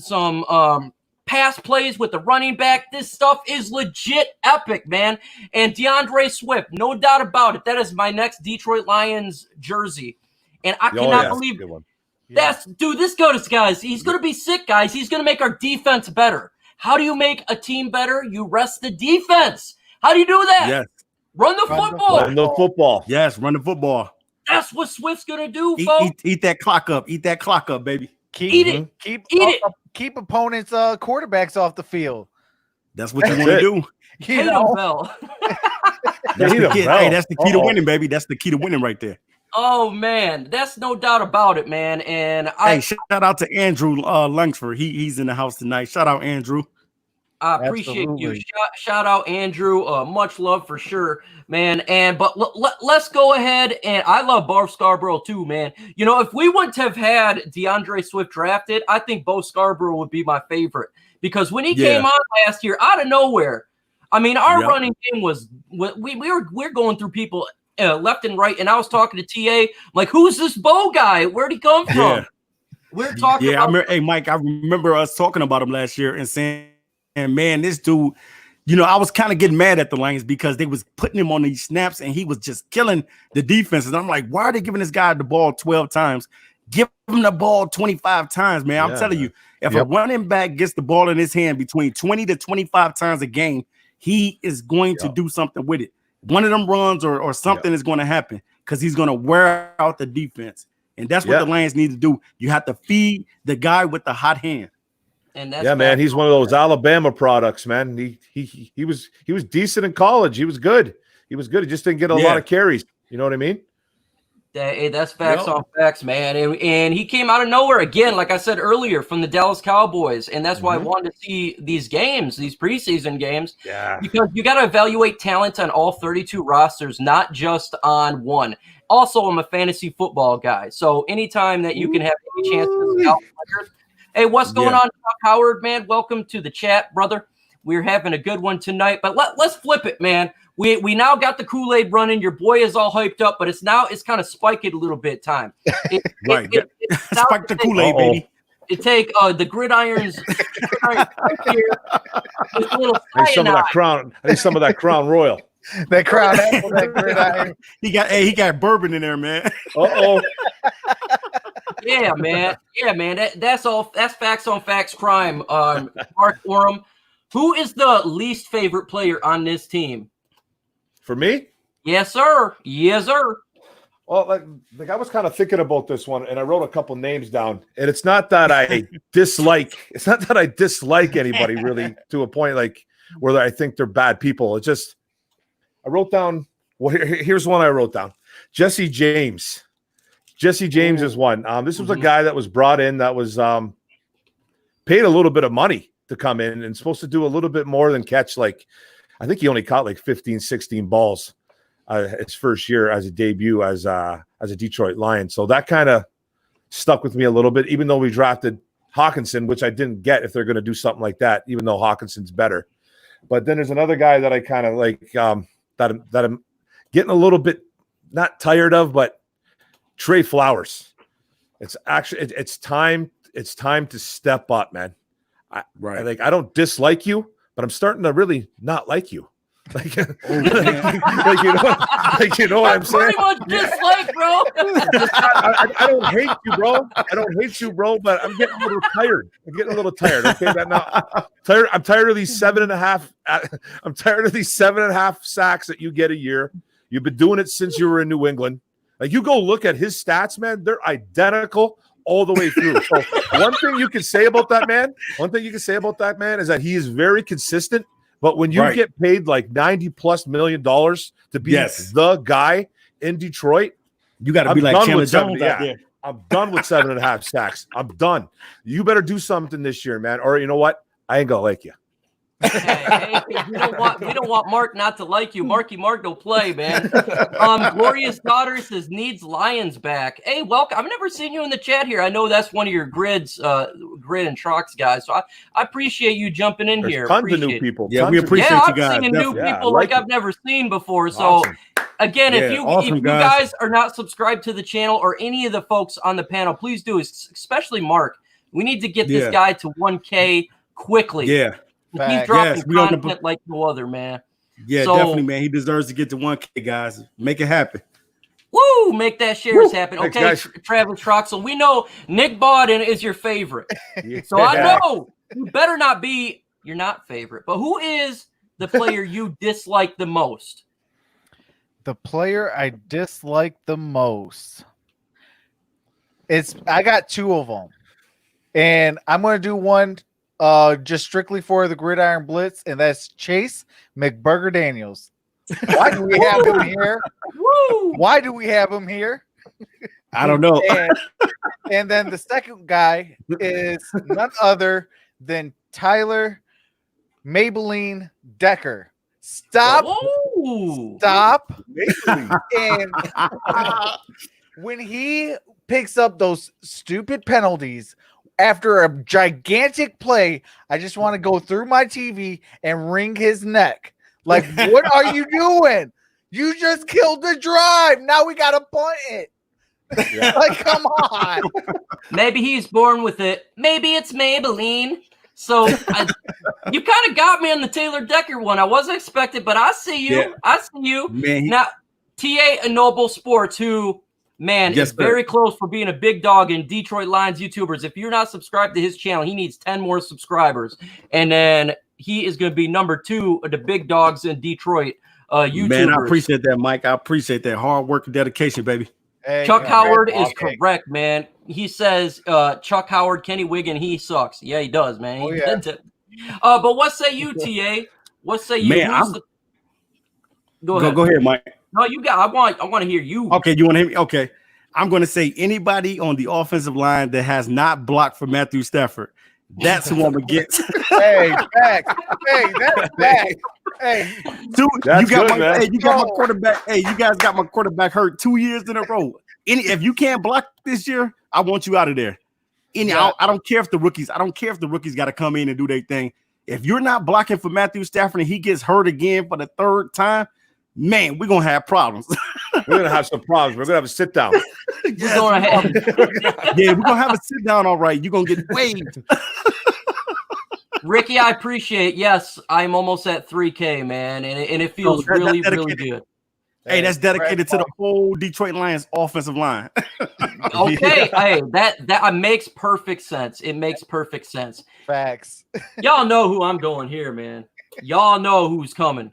pass plays with the running back. This stuff is legit epic, man. And DeAndre Swift, no doubt about it. That is my next Detroit Lions jersey. And I cannot believe this guys. He's going to be sick, guys. He's going to make our defense better. How do you make a team better? You rest the defense. How do you do that? Run the football. Run the football. Yes, run the football. That's what Swift's gonna do, folks. Eat that clock up. Eat that clock up, baby. Eat it. Keep opponents' quarterbacks off the field. That's what you want to do. You Tatum know? Bell. That's the key. Hey, that's the key to Uh-oh. winning, baby. That's the key to winning right there. Oh man, that's no doubt about it, man. And Hey, shout out to Andrew Lungsford. He's in the house tonight. Shout out Andrew. I appreciate you. Absolutely. Shout out Andrew. Much love for sure, man. But let's go ahead, and I love Bo Scarborough too, man. You know, if we wouldn't have had DeAndre Swift drafted, I think Bo Scarborough would be my favorite because when he came on last year out of nowhere, I mean, our running game was we're going through people left and right, and I was talking to TA like, who's this Bo guy? Where'd he come from? Yeah. We're talking. Yeah, I remember. Hey, Mike, I remember us talking about him last year and saying, and man, this dude, you know, I was kind of getting mad at the Lions because they was putting him on these snaps and he was just killing the defenses. And I'm like, why are they giving this guy the ball 12 times? Give him the ball 25 times, man. I'm telling you, if a running back gets the ball in his hand between 20 to 25 times a game, he is going to do something with it. One of them runs or something is going to happen because he's going to wear out the defense. And that's what the Lions need to do. You have to feed the guy with the hot hand. And that's man, he's one of those Alabama products, man. He was decent in college. He was good. He just didn't get a lot of carries. You know what I mean? That's facts on facts, man. And he came out of nowhere again, like I said earlier, from the Dallas Cowboys. And that's why I wanted to see these games, these preseason games. Yeah. Because you got to evaluate talent on all 32 rosters, not just on one. Also, I'm a fantasy football guy. So anytime that you can have any chance to scout players. Hey, what's going on, Chuck Howard, man? Welcome to the chat, brother. We're having a good one tonight. But let's flip it, man. We now got the Kool-Aid running. Your boy is all hyped up, but it's kind of spiking a little bit time. Spike the Kool-Aid, baby. To take the gridirons here with a little I need some of that crown. I need some of that Crown Royal. That crown apple, that gridiron. He got bourbon in there, man. Yeah, man. That's facts on facts crime. Mark Orem. Who is the least favorite player on this team? For me? Yes, sir. Yes, sir. Well, like I was kind of thinking about this one, and I wrote a couple names down. And it's not that I dislike. It's not that I dislike anybody really to a point like where I think they're bad people. It's just I wrote down. Well, here's one I wrote down. Jesse James. Jesse James is one. This was a guy that was brought in that was paid a little bit of money to come in and supposed to do a little bit more than catch. Like, I think he only caught like 15, 16 balls his first year as a debut as a Detroit Lion. So that kind of stuck with me a little bit, even though we drafted Hawkinson, which I didn't get if they're going to do something like that, even though Hawkinson's better. But then there's another guy that I kind of like that I'm getting a little bit not tired of, but Trey Flowers. It's actually it's time to step up, man. I don't dislike you, but I'm starting to really not like you. Like, you know what I'm saying? Pretty much dislike, bro. I don't hate you, bro. I don't hate you, bro, but I'm getting a little tired. Okay, I'm tired of these 7.5. I'm tired of these 7.5 sacks that you get a year. You've been doing it since you were in New England. Like, you go look at his stats, man, they're identical all the way through. So one thing you can say about that man is that he is very consistent. But when you get paid like $90+ million to be the guy in Detroit, you got to be like Chandler Jones out there. I'm done with 7.5 sacks. I'm done. You better do something this year, man. Or you know what? I ain't gonna like you. Hey, we don't want Mark not to like you. Mark don't play, man. Glorious Daughter says needs Lions back. Hey, welcome. I've never seen you in the chat here. I know that's one of your grid and trucks guys. So I appreciate you jumping in here. Tons of new people. Yeah, we appreciate you guys. I'm seeing new people like I've never seen before. So again, if you guys are not subscribed to the channel or any of the folks on the panel, please do, especially Mark. We need to get this guy to 1K quickly. Yeah. He's dropping content like no other, man. Yeah, definitely, man. He deserves to get to 1K, guys. Make it happen. Woo! Make that shares happen. Okay, thanks, Travis Troxel. We know Nick Bawden is your favorite. So I know you better not be your not favorite. But who is the player you dislike the most? The player I dislike the most. I got two of them. And I'm going to do one just strictly for the Gridiron Blitz, and that's Chase McBurger Daniels. Why do we have him here? Why do we have him here? I don't know. And then the second guy is none other than Tyler Maybelline Decker. Stop. And when he picks up those stupid penalties after a gigantic play, I just want to go through my TV and wring his neck. Like, what are you doing? You just killed the drive. Now we got to punt it. Yeah. Like, come on. Maybe he's born with it. Maybe it's Maybelline. So you kind of got me on the Taylor Decker one. I wasn't expecting, but I see you. Yeah. I see you. Man, now, TA Noble Sports, who, man, is very close for being a big dog in Detroit Lions YouTubers. If you're not subscribed to his channel, he needs 10 more subscribers. And then he is going to be number 2 of the big dogs in Detroit YouTubers. Man, I appreciate that, Mike. I appreciate that hard work and dedication, baby. Hey, Chuck Howard is correct, man. He says Chuck Howard, Kenny Wiggin, he sucks. Yeah, he does, man. But what say you, TA? What say you? Man, go ahead, Mike. No, you got. I want to hear you. Okay, you want to hear me? Okay, I'm going to say anybody on the offensive line that has not blocked for Matthew Stafford. That's who I'm against. Hey, facts. Hey, that's facts. Hey, you got my quarterback. Hey, you guys got my quarterback hurt 2 years in a row. If you can't block this year, I want you out of there. I don't care if the rookies. I don't care if the rookies got to come in and do their thing. If you're not blocking for Matthew Stafford and he gets hurt again for the third time, man, we're gonna have problems. We're gonna have some problems. We're gonna have a sit down. Yeah, we're gonna have a sit down. All right, you're gonna get waived. Ricky, I appreciate. Yes, I'm almost at 3K, man, and it feels really good. Hey, that's dedicated to the whole Detroit Lions offensive line. Okay, hey, that makes perfect sense. It makes perfect sense. Facts. Y'all know who I'm going here, man. Y'all know who's coming.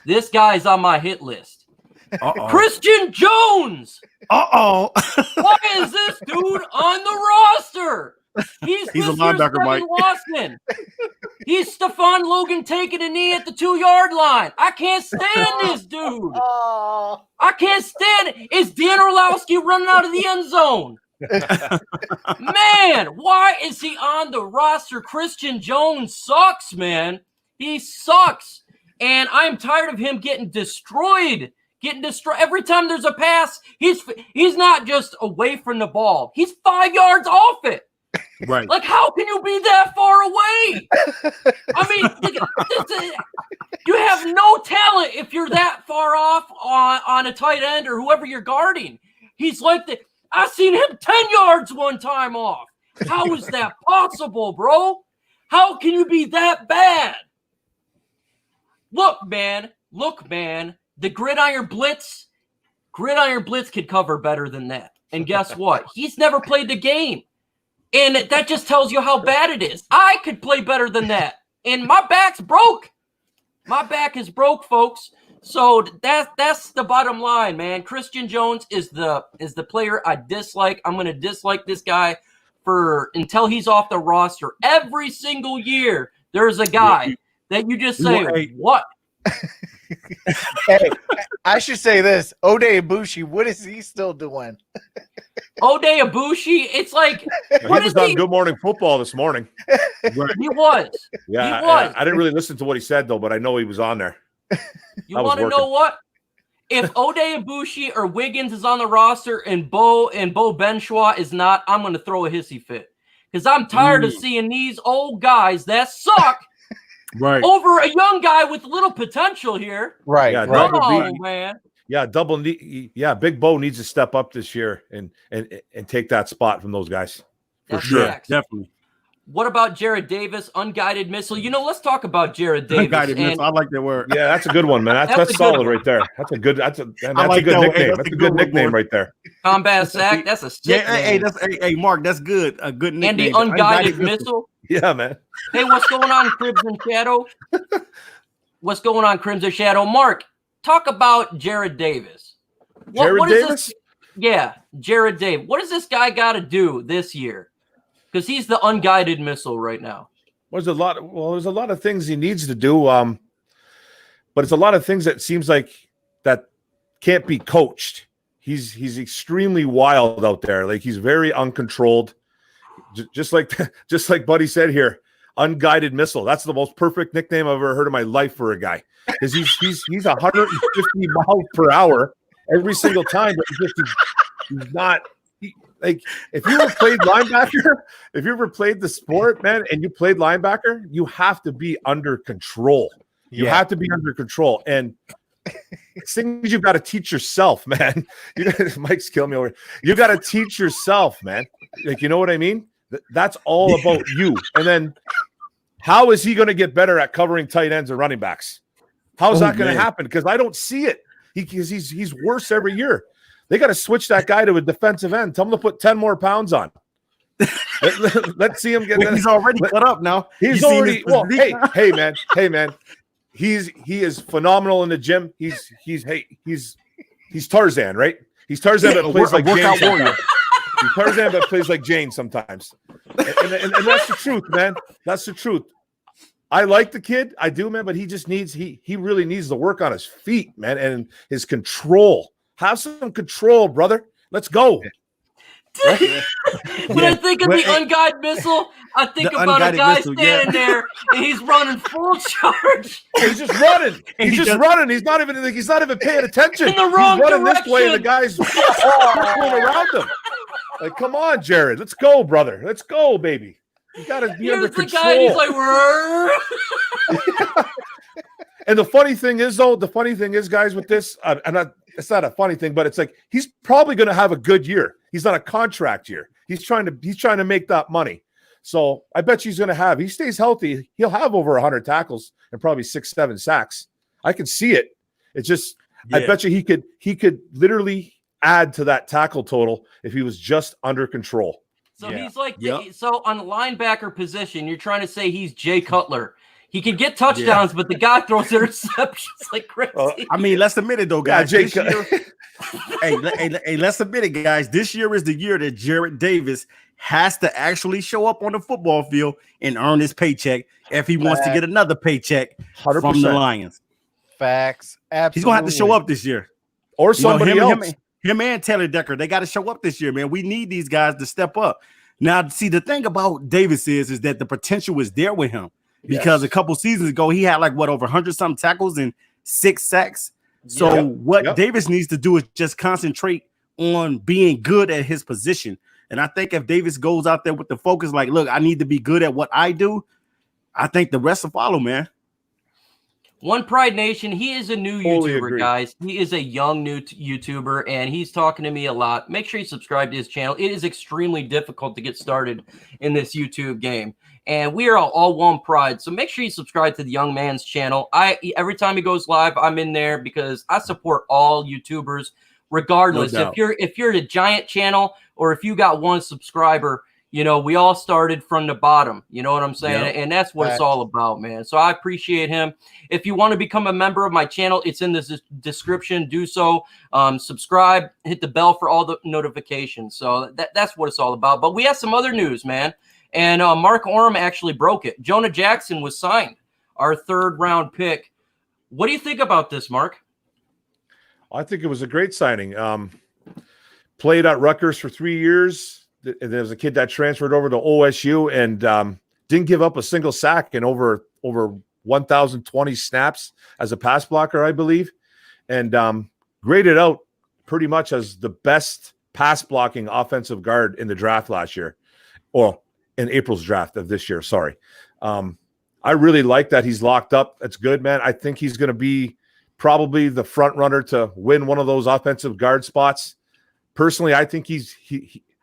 This guy's on my hit list. Christian Jones. Why is this dude on the roster? He's a linebacker, Mike. Lawson. He's Stephon Logan taking a knee at the 2-yard line. I can't stand this dude. I can't stand it. Is Dan Orlowski running out of the end zone? Man, why is he on the roster? Christian Jones sucks, man. He sucks. And I'm tired of him getting destroyed. Every time there's a pass, he's not just away from the ball. He's 5 yards off it. Right. Like, how can you be that far away? I mean, you have no talent if you're that far off on a tight end or whoever you're guarding. He's like I seen him 10 yards one time off. How is that possible, bro? How can you be that bad? Look, man, the Gridiron Blitz could cover better than that. And guess what? He's never played the game. And that just tells you how bad it is. I could play better than that. And my back's broke. My back is broke, folks. So that's the bottom line, man. Christian Jones is the player I dislike. I'm going to dislike this guy until he's off the roster. Every single year, there's a guy that you just say, what? Hey, I should say this. Ode Ibushi, what is he still doing? Ode Ibushi, it's like he was on Good Morning Football this morning. He was. Yeah, he was. I didn't really listen to what he said though, but I know he was on there. You want to know what? If Ode Ibushi or Wiggins is on the roster and Bo Benshaw is not, I'm going to throw a hissy fit because I'm tired of seeing these old guys that suck. Right. Over a young guy with little potential here. Right. Yeah, come on, man. Yeah, Big Bo needs to step up this year and take that spot from those guys. For sure. Definitely. What about Jared Davis, unguided missile? Let's talk about Jared Davis. Unguided missile. I like that word. Yeah, that's a good one, man. That's solid right there. That's a good nickname. That's a good nickname right there. Combat sack. That's a sick name. Hey, Mark, that's good. A good nickname. And the unguided missile. Yeah, man. Hey, what's going on, Crimson Shadow? What's going on, Crimson Shadow? Mark, talk about Jared Davis. Jared Davis? Yeah, Jared Davis. What does this guy got to do this year? Because he's the unguided missile right now. There's a lot of things he needs to do. But it's a lot of things that seems like that can't be coached. He's extremely wild out there. Like, he's very uncontrolled. Just like Buddy said here, unguided missile. That's the most perfect nickname I've ever heard in my life for a guy. Because he's 150 miles per hour every single time, but he's not. Like, if you ever played linebacker, if you ever played the sport, man, and you played linebacker, you have to be under control. You have to be under control. And things you've got to teach yourself, man. Mike's killing me over here. You got to teach yourself, man. Like, you know what I mean? That's all about you. And then how is he going to get better at covering tight ends and running backs? How's that going to happen? Because I don't see it. He's worse every year. They got to switch that guy to a defensive end. Tell him to put 10 more pounds on. Let's see him get. He's already cut up now. He's already. Well, hey, man. He is phenomenal in the gym. He's Tarzan, right? He's Tarzan that plays like Jane sometimes. He's Tarzan that plays like Jane sometimes. And that's the truth, man. That's the truth. I like the kid. I do, man, but he just needs he really needs to work on his feet, man, and his control. Have some control, brother. Let's go. Right? When I think of the unguided missile, I think about a guy standing there and he's running full charge. He's just running. He's just running. He's not even paying attention. In the wrong he's running direction. This way, and the guy's going around him. Like, come on, Jared. Let's go, brother. Let's go, baby. You gotta be under control. Guy, he's like, and the funny thing is, guys, with this, it's not a funny thing, but it's like he's probably going to have a good year. He's on a contract year. He's trying to make that money. So I bet you he's going to have. He stays healthy, he'll have over 100 tackles and probably 6-7 sacks. I can see it. It's just I bet you he could literally add to that tackle total if he was just under control. So he's like, so on the linebacker position, you're trying to say he's Jay Cutler. He can get touchdowns, but the guy throws interceptions like crazy. I mean, let's admit it, though, guys. Hey, let's admit it, guys. This year is the year that Jared Davis has to actually show up on the football field and earn his paycheck if he wants to get another paycheck 100%. From the Lions. Facts. Absolutely. He's going to have to show up this year. Or somebody else. Him and Taylor Decker, they got to show up this year, man. We need these guys to step up. Now, see, the thing about Davis is that the potential is there with him because a couple seasons ago, he had like, over 100-something tackles and 6 sacks. So what Davis needs to do is just concentrate on being good at his position. And I think if Davis goes out there with the focus, like, look, I need to be good at what I do, I think the rest will follow, man. OnePride Nation, he is a new YouTuber, guys. He is a young new YouTuber, and he's talking to me a lot. Make sure you subscribe to his channel. It is extremely difficult to get started in this YouTube game, and we are all OnePride. So make sure you subscribe to the young man's channel. Every time he goes live, I'm in there because I support all YouTubers, regardless. No doubt. If you're a giant channel or if you got 1 subscriber. You know, we all started from the bottom. You know what I'm saying? Yep. And that's what it's all about, man. So I appreciate him. If you want to become a member of my channel, it's in the description. Do so. Subscribe. Hit the bell for all the notifications. So that's what it's all about. But we have some other news, man. And Mark Orem actually broke it. Jonah Jackson was signed, our 3rd-round pick. What do you think about this, Mark? I think it was a great signing. Played at Rutgers for 3 years. And there was a kid that transferred over to OSU and didn't give up a single sack in over 1,020 snaps as a pass blocker, I believe, and graded out pretty much as the best pass blocking offensive guard in the draft last year, or in April's draft of this year. Sorry. I really like that he's locked up. That's good, man. I think he's going to be probably the front runner to win one of those offensive guard spots. Personally, I think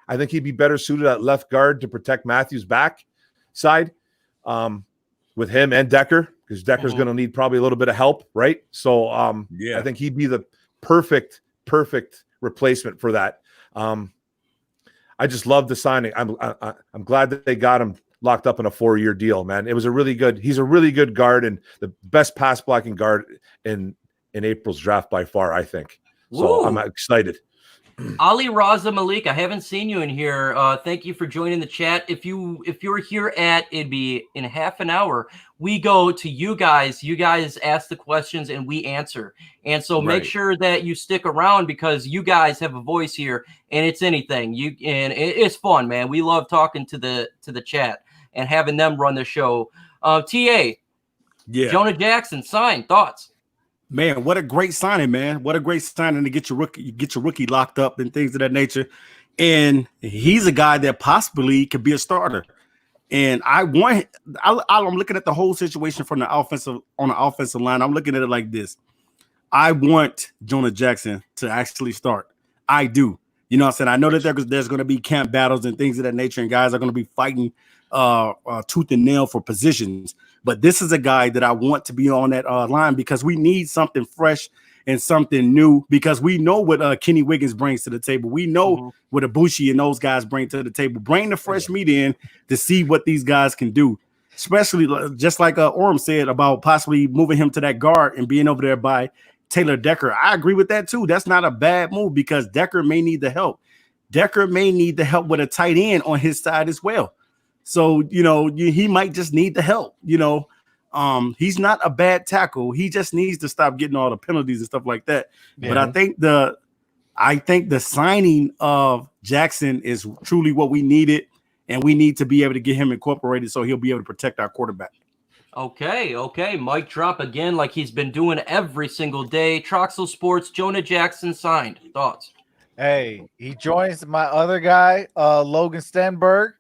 I think he'd be better suited at left guard to protect Matthews' back side with him and Decker, because Decker's going to need probably a little bit of help, right? So I think he'd be the perfect replacement for that. I just love the signing. I'm glad that they got him locked up in a 4-year deal, man. He's a really good guard and the best pass blocking guard in in April's draft by far, I think. So Woo. I'm excited. Ali Raza Malik, I haven't seen you in here. Thank you for joining the chat. If you're here it'd be in half an hour, we go to you guys. You guys ask the questions and we answer. And so make sure that you stick around because you guys have a voice here and it's anything. It's fun, man. We love talking to the chat and having them run the show. TA, Jonah Jackson, sign, thoughts. Man, what a great signing, man. What a great signing to get your rookie locked up and things of that nature. And he's a guy that possibly could be a starter. And I'm looking at the whole situation from the offensive line. I'm looking at it like this. I want Jonah Jackson to actually start. I do. You know what I'm saying? I know that there's going to be camp battles and things of that nature, and guys are going to be fighting tooth and nail for positions. But this is a guy that I want to be on that line because we need something fresh and something new because we know what Kenny Wiggins brings to the table. We know what Ibushi and those guys bring to the table. Bring the fresh meat in to see what these guys can do, especially just like Orem said about possibly moving him to that guard and being over there by Taylor Decker. I agree with that too. That's not a bad move because Decker may need the help. Decker may need the help with a tight end on his side as well. So, he might just need the help. He's not a bad tackle. He just needs to stop getting all the penalties and stuff like that. Yeah. But I think the signing of Jackson is truly what we needed, and we need to be able to get him incorporated so he'll be able to protect our quarterback. Okay. Mic drop again like he's been doing every single day. Troxel Sports, Jonah Jackson signed. Thoughts? Hey, he joins my other guy, Logan Stenberg.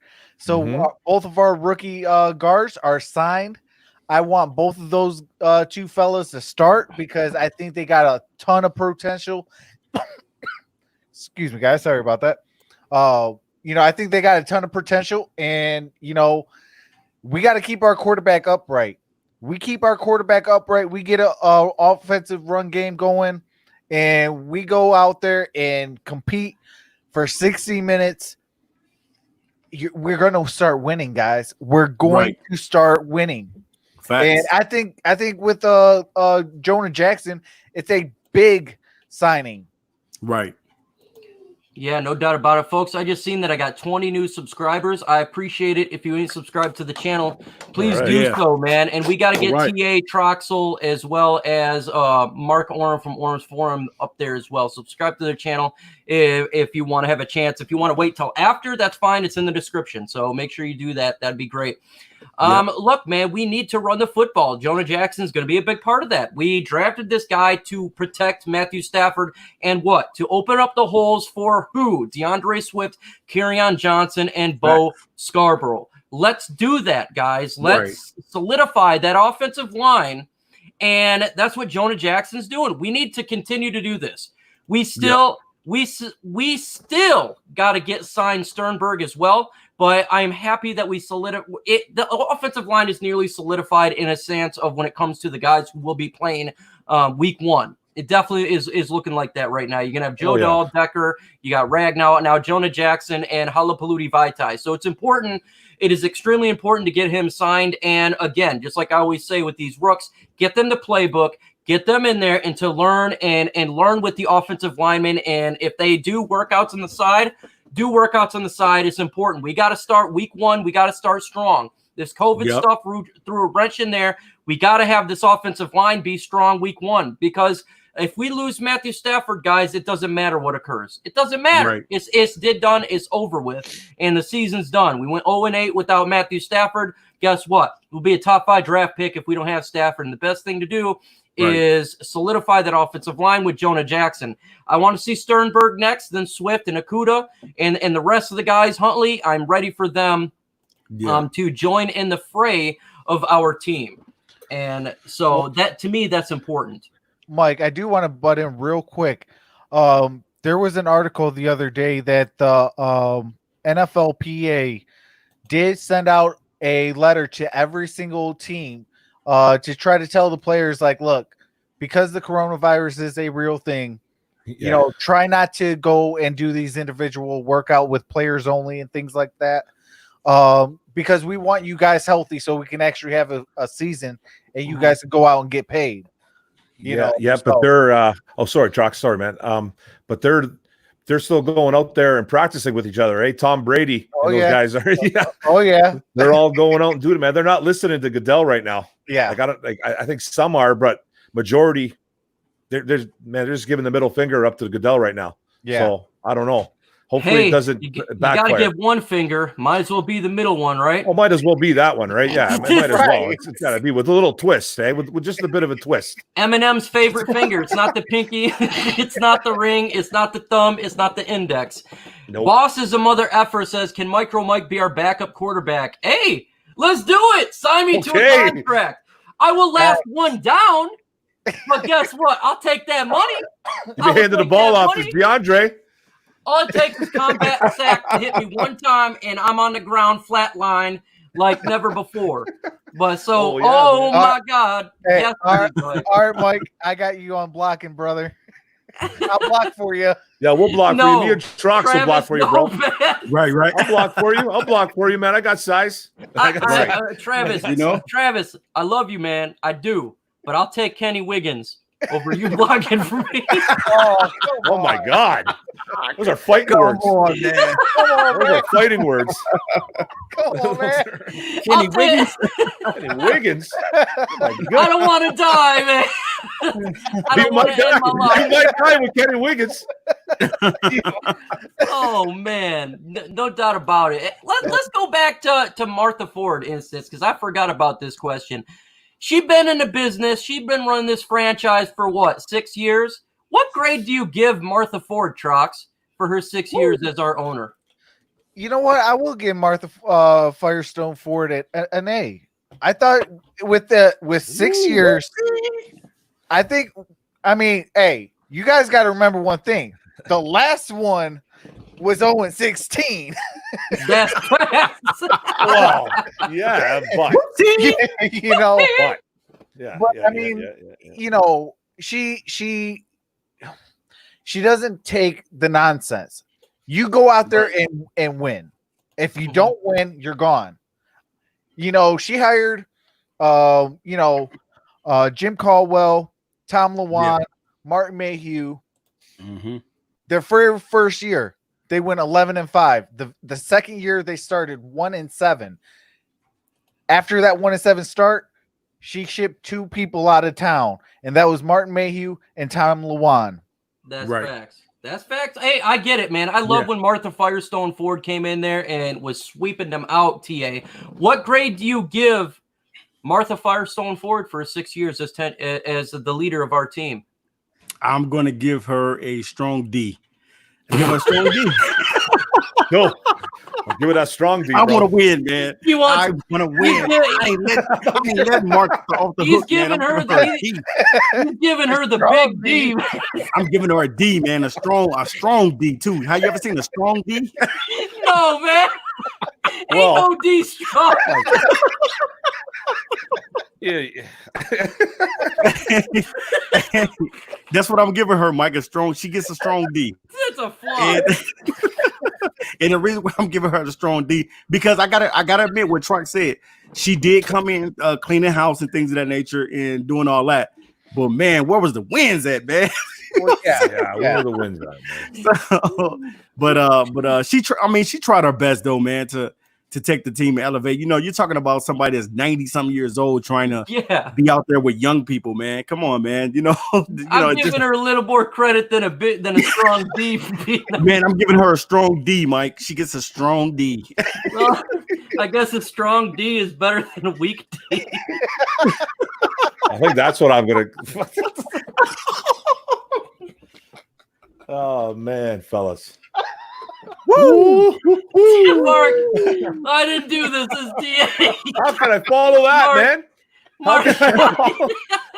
So both of our rookie guards are signed. I want both of those two fellas to start because I think they got a ton of potential. Excuse me, guys. Sorry about that. I think they got a ton of potential, and we got to keep our quarterback upright. We keep our quarterback upright. We get a offensive run game going, and we go out there and compete for 60 minutes. We're going to start winning, guys. We're going to start winning. Facts. And I think with Jonah Jackson, it's a big signing. Right. Yeah, no doubt about it, folks. I just seen that I got 20 new subscribers. I appreciate it. If you ain't subscribed to the channel, please do so, man. And we got to get TA Troxel as well as Mark Orem from Orem's Forum up there as well. Subscribe to their channel if you want to have a chance. If you want to wait till after, that's fine. It's in the description. So make sure you do that. That'd be great. Look, man, we need to run the football. Jonah Jackson is going to be a big part of that. We drafted this guy to protect Matthew Stafford and to open up the holes for who? DeAndre Swift, Kerryon Johnson, and Bo Scarborough. Let's do that, guys. Let's solidify that offensive line, and that's what Jonah Jackson's doing. We need to continue to do this. We still got to get signed Sternberg as well. But I'm happy that we the offensive line is nearly solidified in a sense of when it comes to the guys who will be playing week 1. It definitely is looking like that right now. You're going to have Joe Dahl, Decker, you got Ragnow, now Jonah Jackson, and Halapalooty Vaitai. So it's important. It is extremely important to get him signed. And again, just like I always say with these rooks, get them the playbook, get them in there and to learn and learn with the offensive linemen. And if they do workouts on the side, it's important. We got to start week 1. We got to start strong. This COVID stuff threw a wrench in there. We got to have this offensive line be strong week 1 because if we lose Matthew Stafford, guys, it doesn't matter what occurs. It doesn't matter. Right. It's done. It's over with, and the season's done. We went 0-8 without Matthew Stafford. Guess what? We'll be a top 5 draft pick if we don't have Stafford. And the best thing to do is solidify that offensive line with Jonah Jackson. I want to see Sternberg next, then Swift and Okudah, and the rest of the guys, Huntley, I'm ready for them to join in the fray of our team. And so that, to me, that's important. Mike, I do want to butt in real quick. There was an article the other day that the NFLPA did send out a letter to every single team to try to tell the players, like, look, because the coronavirus is a real thing, try not to go and do these individual workout with players only and things like that. Because we want you guys healthy so we can actually have a season and you guys can go out and get paid. You know, yeah, so- but they're sorry, Trox, sorry, man. But they're still going out there and practicing with each other, eh? Tom Brady and those guys are Oh yeah, they're all going out and doing it, man. They're not listening to Goodell right now. yeah. I think some are, but majority they're just giving the middle finger up to Goodell right now. Yeah. So I don't know. Hopefully it doesn't you gotta backfire. give one finger. Might as well be the middle one, right? Well, might as well be that one, right? Yeah, it might as well. It's got to be with a little twist, eh? With just a bit of a twist. Eminem's favorite finger. It's not the pinky. It's not the ring. It's not the thumb. It's not the index. Nope. Boss is a mother effer says, can MicroMike be our backup quarterback? Hey, let's do it. Sign me to a contract. I will laugh one down, but guess what? I'll take that money. If you handed the ball off as DeAndre. All it takes is combat sack to hit me one time, and I'm on the ground flatline like never before. But so, my God. Hey, Yes, all right, Mike, I got you on blocking, brother. I'll block for you. Yeah, we'll block for you. Me and Trox will block for you, bro. Right. I'll block for you, man. I got size. Travis, You know? Travis, I love you, man. I do. But I'll take Kenny Wiggins over you blocking for me. Oh my God. Those are fighting words. Come on, man. Those are fighting words. Come on, man. Kenny Wiggins. Kenny Wiggins. Oh my God. I don't want to die, man. I don't want to end my You life. might die with Kenny Wiggins. Oh man, no doubt about it. Let's go back to Martha Ford instance, because I forgot about this question. She's been in the business. She's been running this franchise for what, 6 years? What grade do you give Martha Ford, Trox, for her 6 years as our owner? You know what? I will give Martha Firestone Ford an A. I thought with 6 years, I mean, hey, you guys got to remember one thing. The last one was 0-16. That's facts. Wow. Yeah, but You know, yeah. But, yeah, I mean, yeah. you know, she doesn't take the nonsense. You go out there and win. If you don't win, you're gone. You know, she hired Jim Caldwell, Tom Lewan, Martin Mayhew. Mm-hmm. Their first year, they went 11-5. The second year they started 1-7. After that 1-7 start, she shipped 2 people out of town, and that was Martin Mayhew and Tom Lewan. That's Right. facts. That's facts. Hey, I get it, man. I love when Martha Firestone Ford came in there and was sweeping them out, TA. What grade do you give Martha Firestone Ford for 6 years as the leader of our team? I'm going to give her a strong D. Give her a strong D. No. I'll give it that strong D. I want to win, man. He wants- I want to win. I ain't let Mark off the He's hook, man. giving I'm her giving her a D. He's giving her the Strong big D. I'm giving her a D, man. A strong D too. Have you ever seen a strong D? No, man. Ain't no D strong. Yeah. That's what I'm giving her, Mike. She gets a strong D. That's a flaw. And, and the reason why I'm giving her the strong D, because I gotta admit what Truck said. She did come in cleaning house and things of that nature and doing all that. But man, where was the wins at, man? Well, Where are the wins at, man? But she tried her best though, man, to take the team and elevate. You know, you're talking about somebody that's 90-something years old trying to be out there with young people, man. Come on, man. I'm giving her a little more credit than a strong D. Man, I'm giving her a strong D, Mike. She gets a strong D. Well, I guess a strong D is better than a weak D. I think that's what I'm gonna. Oh man, fellas. Woo! Mark, I didn't do this as DA. How can I follow that, Mark, man?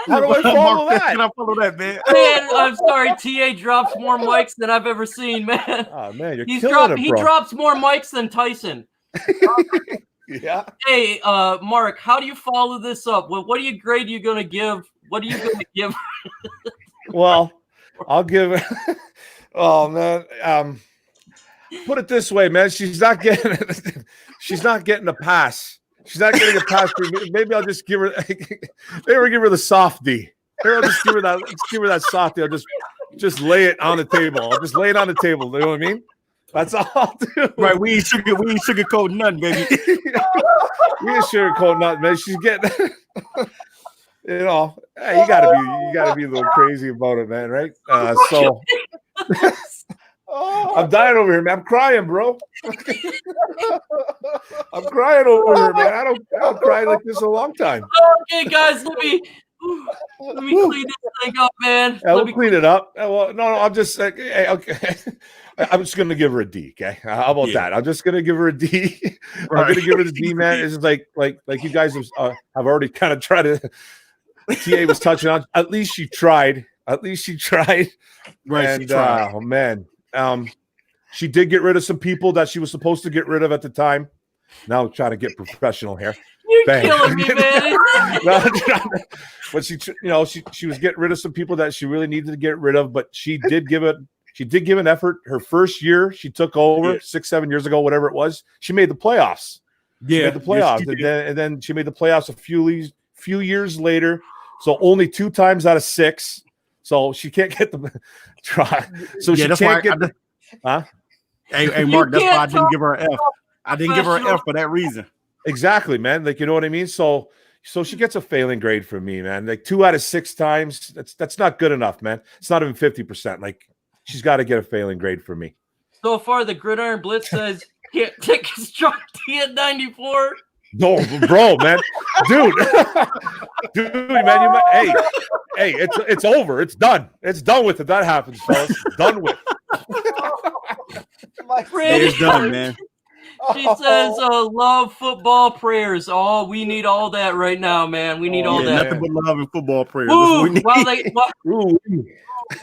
How do I follow that? Can I follow that, man? Man, I'm sorry. TA drops more mics than I've ever seen, man. Oh man, you're He killing it, bro. drops more mics than Tyson. Yeah. Hey, Mark, how do you follow this up? What grade are you gonna give? What are you gonna give? Well, I'll give. Oh man, put it this way, man. She's not getting a pass. She's not getting a pass. Maybe I'll just give her. Maybe I'll give her the soft D. Here, I'll just give her that softy. I'll just lay it on the table. I'll just lay it on the table. You know what I mean? That's all I'll do. Right, we ain't sugarcoat nothing, baby. We ain't sugarcoat nothing, man. She's getting, you know, hey, you gotta be a little crazy about it, man, right? So I'm dying over here, man. I'm crying, bro. I'm crying over here, man. I don't cry like this in a long time. Okay, guys, let me clean this thing up, man. Yeah, we'll clean it up. Well, no, I'm just like, hey, okay. I'm just gonna give her a D. Okay, how about that? I'm just gonna give her a D. Right. I'm gonna give her the D, man. It's just like you guys have already kind of tried to. TA was touching on. At least she tried. Right. And oh man, she did get rid of some people that she was supposed to get rid of at the time. Now I'm trying to get professional here. You're killing me, man. But she was getting rid of some people that she really needed to get rid of. But she did give an effort. Her first year she took over 6-7 years ago, whatever it was. She made the playoffs. She made the playoffs, and then she made the playoffs a few years later. So only 2 times out of 6. So she can't get the try. So she can't get. Hey, Mark, that's why I didn't give her an F. I didn't give her an F for that reason. Exactly, man. Like, you know what I mean? So she gets a failing grade from me, man. Like 2 out of 6 times. That's not good enough, man. It's not even 50%. Like, she's got to get a failing grade from me. So far, the Gridiron Blitz says can't take a strong T at 94. No, bro, man, dude, man, hey, it's over. It's done. It's done with it. That happens, fellas. Done with. It's done, man. She says, love football prayers. Oh, we need all that right now, man. We need all that. Nothing but love and football prayers.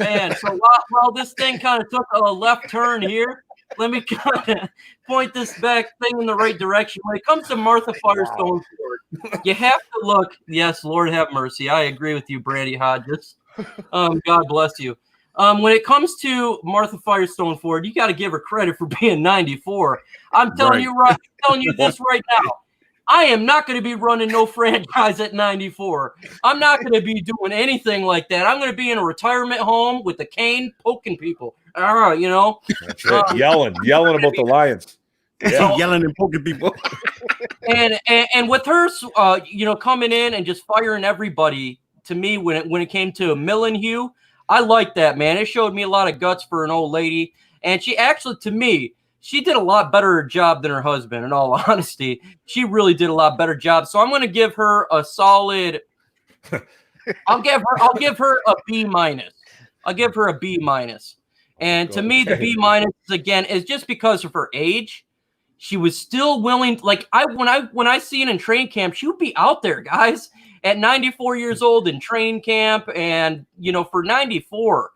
Man, so while this thing kind of took a left turn here, let me kind of point this thing in the right direction. When it comes to Martha Firestone Ford, you have to look. Yes, Lord have mercy. I agree with you, Brandy Hodges. God bless you. When it comes to Martha Firestone Ford, you got to give her credit for being 94. I'm telling you this right now. I am not going to be running no franchise at 94. I'm not going to be doing anything like that. I'm going to be in a retirement home with a cane poking people. You know. That's it. Yelling about the Lions. Yeah. Yelling and poking people. and with her, coming in and just firing everybody. To me, when it came to Millenhue, I like that, man. It showed me a lot of guts for an old lady, and she actually, to me, she did a lot better job than her husband. In all honesty, she really did a lot better job. So I'm going to give her a solid. I'll give her a B minus. I'll give her a B minus. And to me, the B minus again is just because of her age. She was still willing. Like when I see it in training camp, she would be out there, guys, at 94 years old in training camp, and for 94.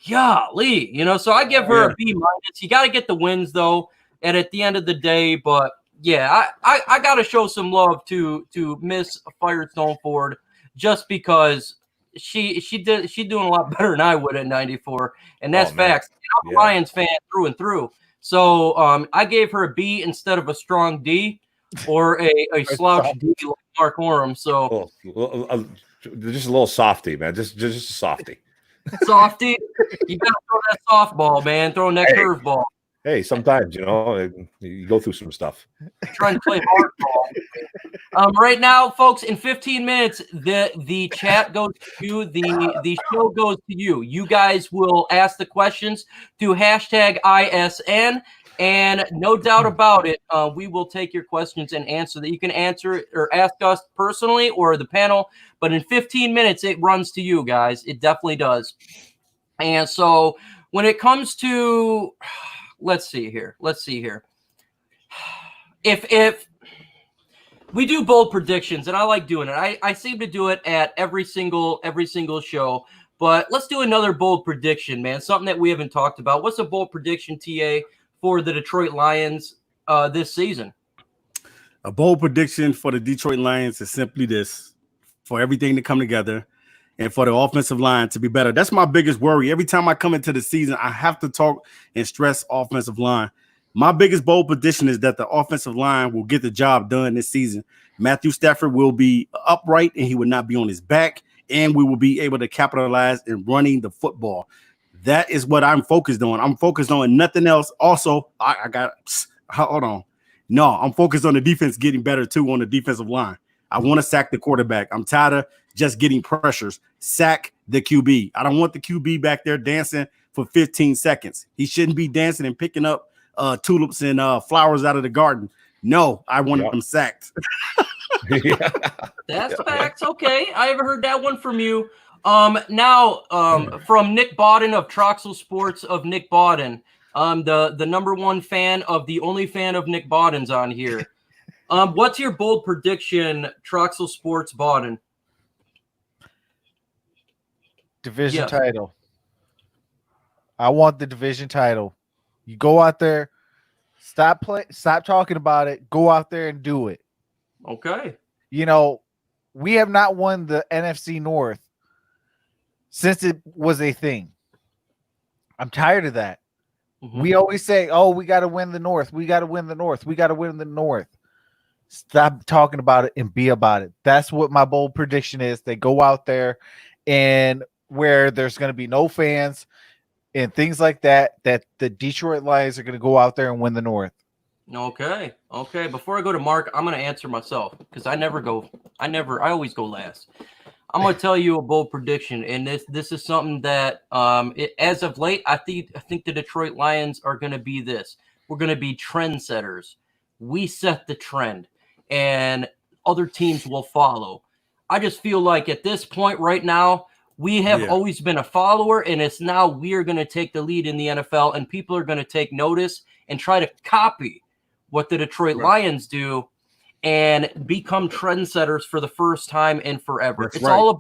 Golly, so I give her a B minus. You got to get the wins though, and at the end of the day, but yeah, I got to show some love to Miss Firestone Ford just because she's doing a lot better than I would at 94, and that's facts. I'm a Lions fan through and through, so I gave her a B instead of a strong D or a slouch D like Mark Orem. So just a little softy, man, just a softy. Softy, you gotta throw that softball, man. Throw that curveball. Hey, sometimes you go through some stuff. Trying to play hardball. Right now, folks, in 15 minutes, the chat goes to you. The show goes to you. You guys will ask the questions through #ISN, and no doubt about it, we will take your questions and answer that. You can answer it or ask us personally or the panel. But in 15 minutes, it runs to you guys. It definitely does. And so when it comes to, let's see here. If we do bold predictions, and I like doing it. I seem to do it at every single show. But let's do another bold prediction, man. Something that we haven't talked about. What's a bold prediction, TA, for the Detroit Lions this season? A bold prediction for the Detroit Lions is simply this. For everything to come together and for the offensive line to be better. That's my biggest worry. Every time I come into the season, I have to talk and stress offensive line. My biggest bold prediction is that the offensive line will get the job done this season. Matthew Stafford will be upright and he will not be on his back. and we will be able to capitalize in running the football. That is what I'm focused on. I'm focused on nothing else. Also, hold on. No, I'm focused on the defense getting better too on the defensive line. I want to sack the quarterback. I'm tired of just getting pressures. Sack the QB. I don't want the QB back there dancing for 15 seconds. He shouldn't be dancing and picking up tulips and flowers out of the garden. No, I want him sacked. That's facts. Okay, I haven't heard that one from you. Now, from Nick Bodden of Troxel Sports of Nick Bodden, the number one fan of the only fan of Nick Bodden's on here. What's your bold prediction, Troxel Sports Bodden? Division title. I want the division title. You go out there, stop talking about it. Go out there and do it. Okay. You know, we have not won the NFC North since it was a thing. I'm tired of that. Mm-hmm. We always say, oh, we got to win the North. We got to win the North. We got to win the North. Stop talking about it and be about it. That's what my bold prediction is. They go out there and where there's going to be no fans and things like that, that the Detroit Lions are going to go out there and win the North. Okay. Okay. Before I go to Mark, I'm going to answer myself because I always go last. I'm going to tell you a bold prediction, and this is something that, as of late, I think the Detroit Lions are going to be this. We're going to be trendsetters. We set the trend, and other teams will follow. I just feel like at this point right now, we have always been a follower, and it's now we are going to take the lead in the NFL, and people are going to take notice and try to copy what the Detroit Lions do and become trendsetters for the first time in forever. It's all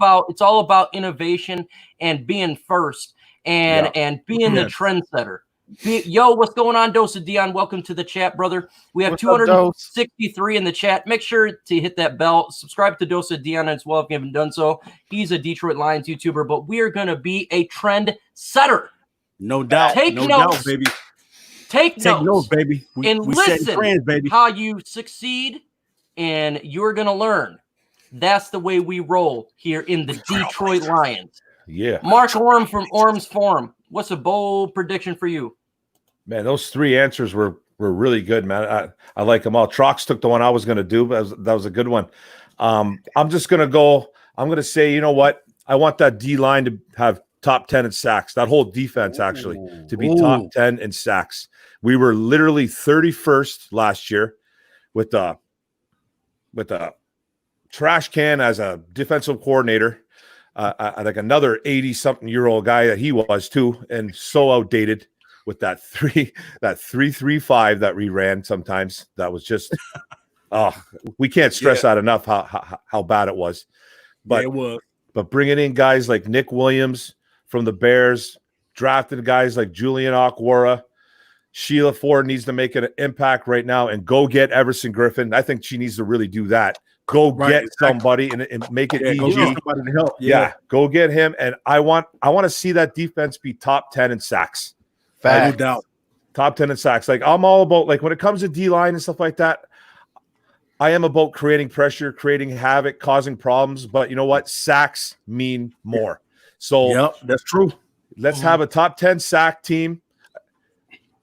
about innovation and being first and being the trendsetter. Yo, what's going on, Dose of Dion? Welcome to the chat, brother. We have 263 in the chat. Make sure to hit that bell. Subscribe to Dose of Dion as well if you haven't done so. He's a Detroit Lions YouTuber, but we are going to be a trend setter. No doubt. Take notes, baby. Take notes, baby. And listen trends, baby. How you succeed, and you're going to learn. That's the way we roll here in the Detroit Lions. Yeah. Mark Orm from Orm's Forum. What's a bold prediction for you? Man, those three answers were really good, man. I like them all. Trox took the one I was going to do, but that was a good one. I'm just going to go. I'm going to say, you know what? I want that D line to have top 10 in sacks. That whole defense actually to be top 10 in sacks. We were literally 31st last year with a trash can as a defensive coordinator. Like another 80-something-year-old guy that he was too, and so outdated with that 3-3-5 that we ran sometimes. That was just we can't stress that enough how bad it was. But it was. But bringing in guys like Nick Williams from the Bears, drafted guys like Julian Okwara, Sheila Ford needs to make an impact right now and go get Everson Griffin. I think she needs to really do that. Go get somebody and make it easy. Go get somebody to help. Yeah, go get him. And I want to see that defense be top 10 in sacks. No doubt. Top 10 in sacks. Like I'm all about, like when it comes to D-line and stuff like that, I am about creating pressure, creating havoc, causing problems. But you know what? Sacks mean more. So that's true. Let's have a top 10 sack team.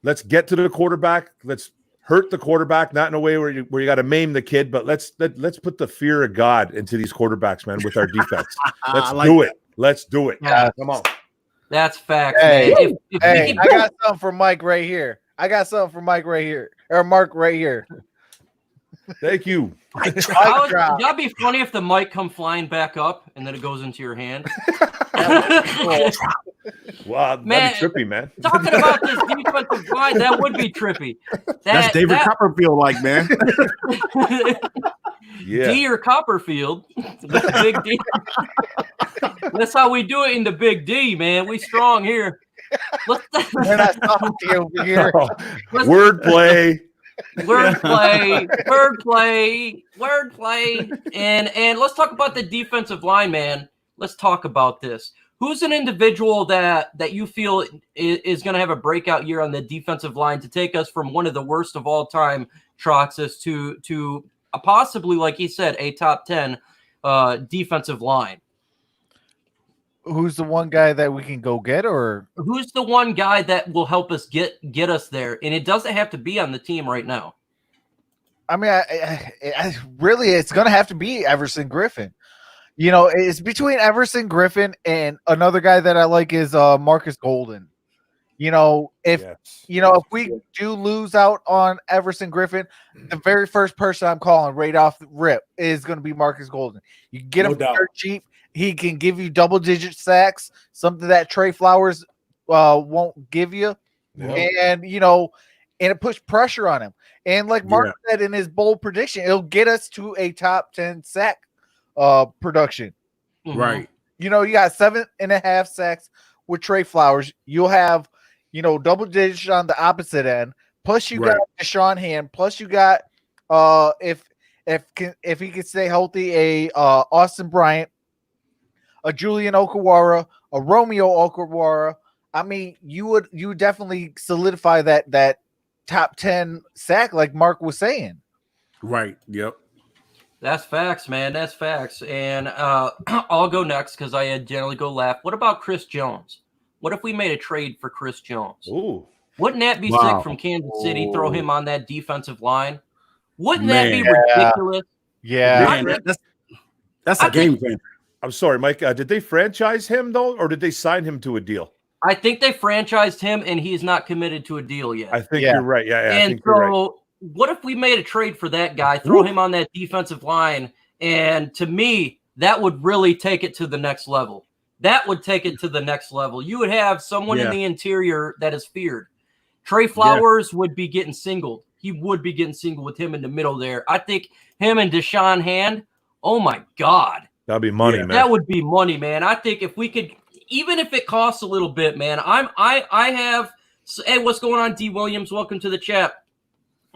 Let's get to the quarterback. Let's hurt the quarterback, not in a way where you got to maim the kid, but let's put the fear of God into these quarterbacks, man, with our defense. Let's do it. Let's do it. Yeah. Come on. That's facts, man. I got something for Mike right here. Or Mark right here. Thank you. That'd be funny if the mic come flying back up and then it goes into your hand. Wow, that'd be trippy, man. Talking about this defensive line, that would be trippy. That's David Copperfield, like, man. D or Copperfield. Big D. That's how we do it in the Big D, man. We strong here. We're not talking over here. Wordplay. Wordplay. And let's talk about the defensive line, man. Let's talk about this. Who's an individual that you feel is going to have a breakout year on the defensive line to take us from one of the worst of all time, Troxus, to possibly, like he said, a top 10 defensive line? who's the one guy that we can go get, or Who's the one guy that will help us get us there? And it doesn't have to be on the team right now. I mean, I really, it's going to have to be Everson Griffin. You know, it's between Everson Griffin and another guy that I like is Marcus Golden. You know, if we do lose out on Everson Griffin, the very first person I'm calling right off the rip is going to be Marcus Golden. You can get him for dirt cheap. He can give you double-digit sacks, something that Trey Flowers won't give you. Yeah. And, you know, and it puts pressure on him. And like Mark said in his bold prediction, it'll get us to a top 10 sack production. Right. You know, you got 7.5 sacks with Trey Flowers. You'll have, you know, double digits on the opposite end. Plus you got Deshaun Hand. Plus you got if he can stay healthy, a Austin Bryant, a Julian Okawara, a Romeo Okawara. I mean, you would definitely solidify that top 10 sack, like Mark was saying. Right. Yep. That's facts, man. That's facts. And I'll go next because I generally go last. What about Chris Jones? What if we made a trade for Chris Jones? Ooh. Wouldn't that be sick from Kansas City? Throw him on that defensive line. Wouldn't that be ridiculous? Yeah. Man, that's a game changer. I'm sorry, Mike. Did they franchise him though, or did they sign him to a deal? I think they franchised him, and he's not committed to a deal yet. I think you're right. Yeah. And I think you're right. What if we made a trade for that guy, throw him on that defensive line, and to me, that would really take it to the next level. That would take it to the next level. You would have someone in the interior that is feared. Trey Flowers would be getting singled. He would be getting singled with him in the middle there. I think him and Deshaun Hand, oh my God. That'd be money, man. That would be money, man. I think if we could, even if it costs a little bit, man, hey, what's going on, D. Williams? Welcome to the chat.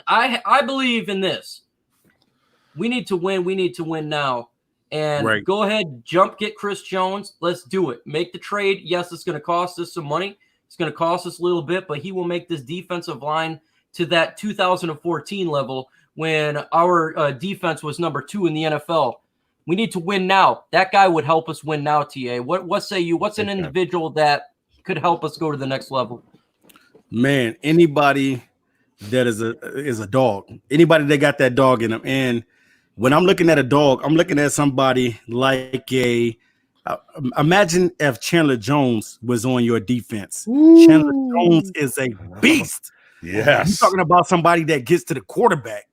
I believe in this. We need to win. We need to win now. And go ahead, get Chris Jones. Let's do it. Make the trade. Yes, it's going to cost us some money. It's going to cost us a little bit, but he will make this defensive line to that 2014 level when our defense was number 2 in the NFL. We need to win now. That guy would help us win now, TA. What say you? What's an individual that could help us go to the next level? Man, anybody that is a dog. Anybody that got that dog in them. And when I'm looking at a dog, I'm looking at somebody like imagine if Chandler Jones was on your defense. Ooh. Chandler Jones is a beast. Yes. You're talking about somebody that gets to the quarterback.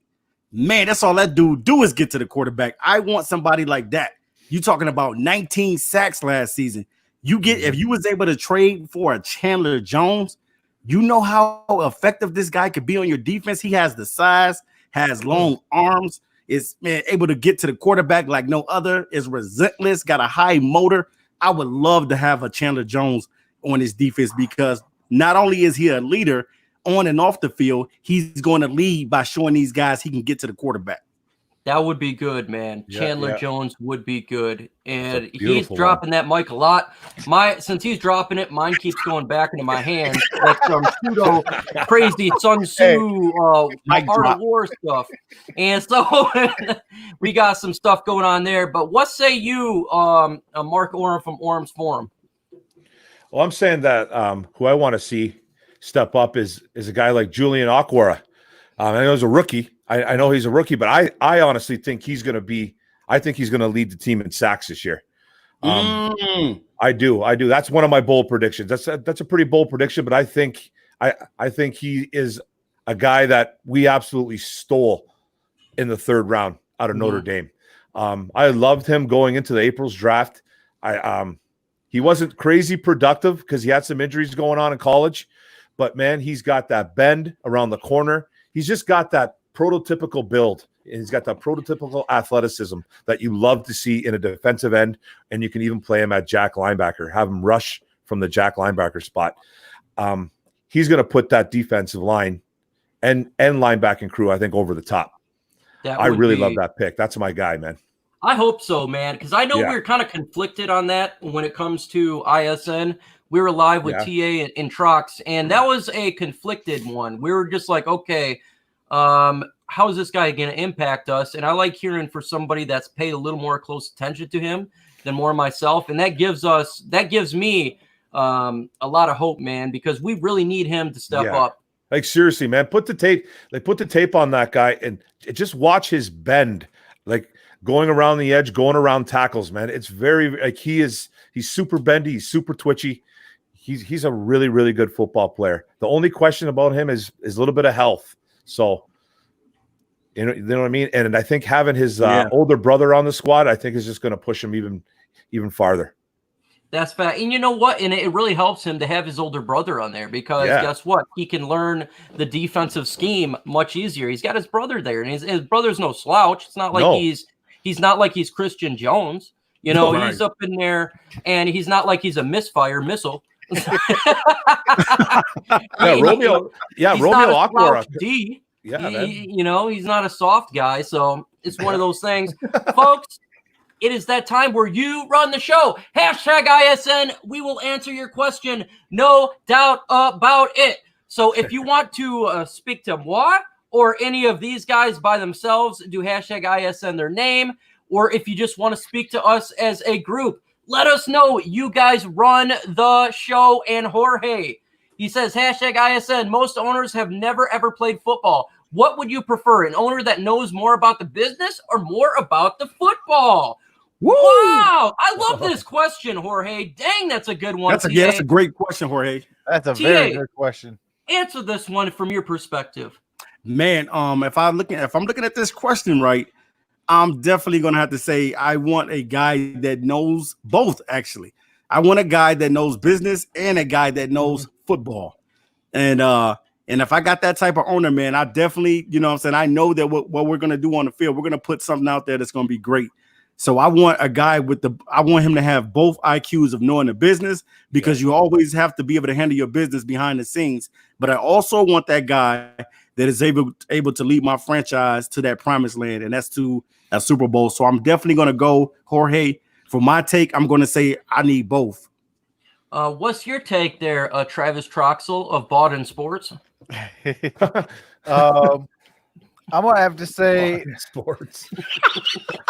Man, that's all that dude do is get to the quarterback. I want somebody like that. You talking about 19 sacks last season. If you was able to trade for a Chandler Jones, you know how effective this guy could be on your defense. He has the size, has long arms, is able to get to the quarterback like no other, is relentless, got a high motor. I would love to have a Chandler Jones on his defense because not only is he a leader on and off the field, he's going to lead by showing these guys he can get to the quarterback. That would be good, man. Chandler Jones would be good. And he's dropping that mic a lot. Since he's dropping it, mine keeps going back into my hands like some pseudo crazy Sun Tzu Art of War stuff. And so we got some stuff going on there. But what say you, Mark Orem from Orem's Forum? Well, I'm saying that who I want to see step up is a guy like Julian Okawara. I know he's a rookie. I know he's a rookie, but I honestly think he's going to lead the team in sacks this year. I do. That's one of my bold predictions. That's a pretty bold prediction, but I think he is a guy that we absolutely stole in the 3rd round out of Notre Dame. I loved him going into the April's draft. He wasn't crazy productive because he had some injuries going on in college, but man, he's got that bend around the corner. He's just got that prototypical build, and he's got that prototypical athleticism that you love to see in a defensive end, and you can even play him at jack linebacker, have him rush from the jack linebacker spot. He's going to put that defensive line and linebacking crew, I think, over the top. I really love that pick. That's my guy, man. I hope so, man, because I know we were kind of conflicted on that when it comes to ISN. We were live with TA and Trox, and that was a conflicted one. We were just like, okay, how is this guy going to impact us? And I like hearing for somebody that's paid a little more close attention to him than more myself, and that gives me a lot of hope, man, because we really need him to step up. Like seriously, man, put the tape on that guy and just watch his bend, like going around the edge, going around tackles, man. It's very like he's super bendy, he's super twitchy. He's a really, really good football player. The only question about him is a little bit of health. So you know what I mean? And I think having his older brother on the squad, I think is just going to push him even farther. That's fact. And you know what? And it really helps him to have his older brother on there because guess what? He can learn the defensive scheme much easier. He's got his brother there, and his brother's no slouch. It's not like he's not like he's Christian Jones. You know, he's up in there, and he's not like he's a missile. Romeo Aquara. D. Yeah, he's not a soft guy, so it's one of those things. Folks, it is that time where you run the show. #ISN. We will answer your question. No doubt about it. So if you want to speak to moi or any of these guys by themselves, do #ISN their name. Or if you just want to speak to us as a group, let us know. You guys run the show. And Jorge, he says, #ISN. Most owners have never, ever played football. What would you prefer? An owner that knows more about the business or more about the football? Woo! Wow. I love this question, Jorge. Dang, that's a good one. That's a great question, Jorge. That's a very good question. Answer this one from your perspective. Man, if I'm looking at this question right, I'm definitely going to have to say I want a guy that knows both, actually. I want a guy that knows business and a guy that knows football. And if I got that type of owner, man, I definitely, you know what I'm saying, I know that what we're going to do on the field, we're going to put something out there that's going to be great. So I want a guy I want him to have both IQs of knowing the business, because you always have to be able to handle your business behind the scenes. But I also want that guy that is able to lead my franchise to that promised land, and that's to a Super Bowl. So I'm definitely going to go, Jorge. For my take, I'm going to say I need both. What's your take there, Travis Troxel of Bawden Sports? I'm gonna have to say sports.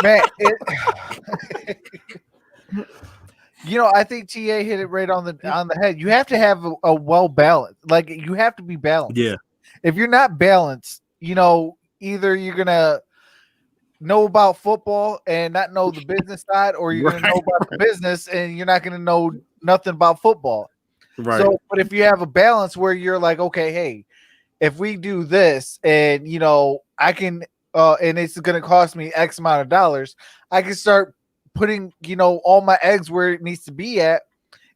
Man, I think TA hit it right on the head. You have to have a well balanced, like you have to be balanced. Yeah. If you're not balanced, either you're gonna know about football and not know the business side, or you're gonna know about the business and you're not gonna know nothing about football. Right. So, but if you have a balance where you're like, okay, hey, if we do this and I can and it's going to cost me X amount of dollars, I can start putting all my eggs where it needs to be at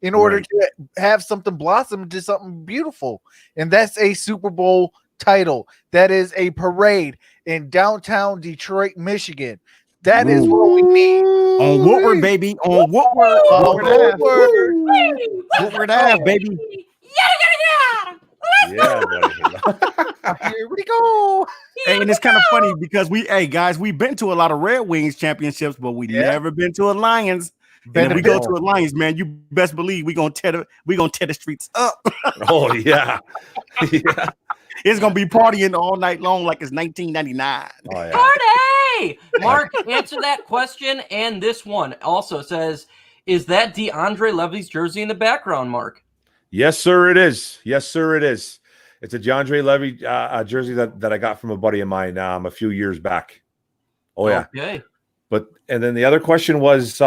in order to have something blossom into something beautiful. And that's a Super Bowl title. That is a parade in downtown Detroit, Michigan. That is what we need. On Woodward, baby. On Woodward. Woodward Ave, baby. Yeah, buddy. Here we go. Hey, and it's kind of funny because we've been to a lot of Red Wings championships, but we never been to a Lions. And if we go to a Lions, man, you best believe we gonna tear the streets up. Oh yeah. Yeah. It's gonna be partying all night long like it's 1999. Oh, yeah. Party! Mark, answer that question. And this one also says, is that DeAndre Levy's jersey in the background, Mark? Yes, sir, it is. Yes, sir, it is. It's a DeAndre Levy jersey that I got from a buddy of mine a few years back. Oh, yeah. Okay. And then the other question was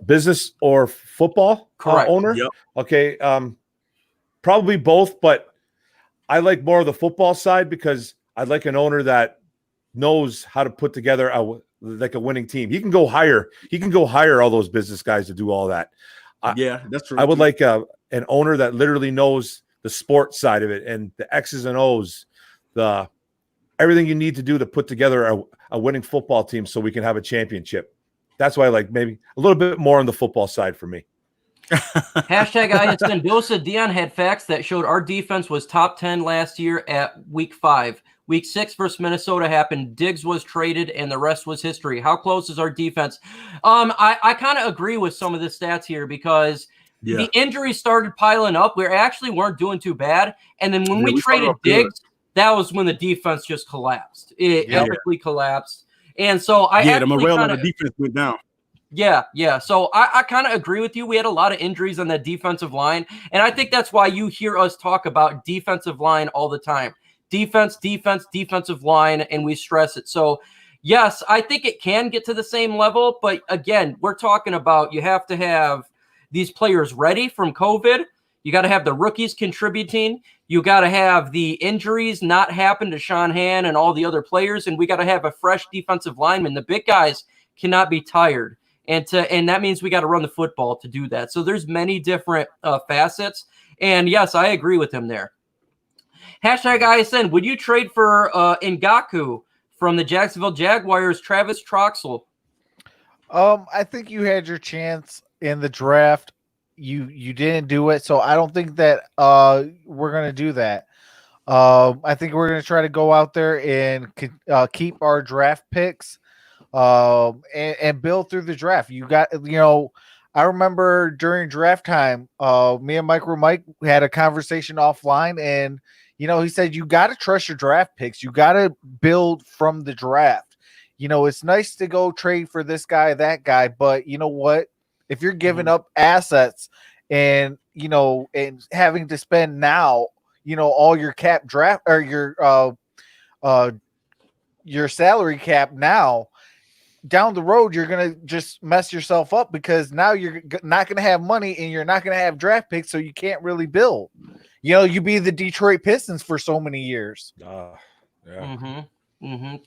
business or football owner? Yep. Okay. Probably both, but I like more of the football side because I'd like an owner that knows how to put together a winning team. He can go hire all those business guys to do all that. That's true. I would like an owner that literally knows the sports side of it and the X's and O's, everything you need to do to put together a winning football team so we can have a championship. That's why I like maybe a little bit more on the football side for me. #ISN. Bill said Dion had facts that showed our defense was top 10 last year at week 5. Week 6 versus Minnesota happened. Diggs was traded, and the rest was history. How close is our defense? I kind of agree with some of the stats here because the injuries started piling up. We actually weren't doing too bad. And then when we traded Diggs, that was when the defense just collapsed. It epically collapsed. And so the morale of the defense went down. Yeah. So I kind of agree with you. We had a lot of injuries on that defensive line, and I think that's why you hear us talk about defensive line all the time. Defensive line, and we stress it. So, yes, I think it can get to the same level, but again, we're talking about you have to have these players ready from COVID. You got to have the rookies contributing. You got to have the injuries not happen to Shanahan and all the other players, and we got to have a fresh defensive lineman. The big guys cannot be tired. And that means we got to run the football to do that. So there's many different facets. And yes, I agree with him there. Hashtag ISN, would you trade for Ngakoue from the Jacksonville Jaguars, Travis Troxel? I think you had your chance in the draft. You didn't do it, so I don't think that we're gonna do that. I think we're gonna try to go out there and keep our draft picks. And build through the draft. You got, I remember during draft time, me and MicroMike had a conversation offline, and he said you got to trust your draft picks. You got to build from the draft. It's nice to go trade for this guy, that guy, but you know what? If you're giving up assets and and having to spend now, all your cap draft or your salary cap now, down the road, you're going to just mess yourself up because now you're not going to have money and you're not going to have draft picks, so you can't really build. You be the Detroit Pistons for so many years. Yeah.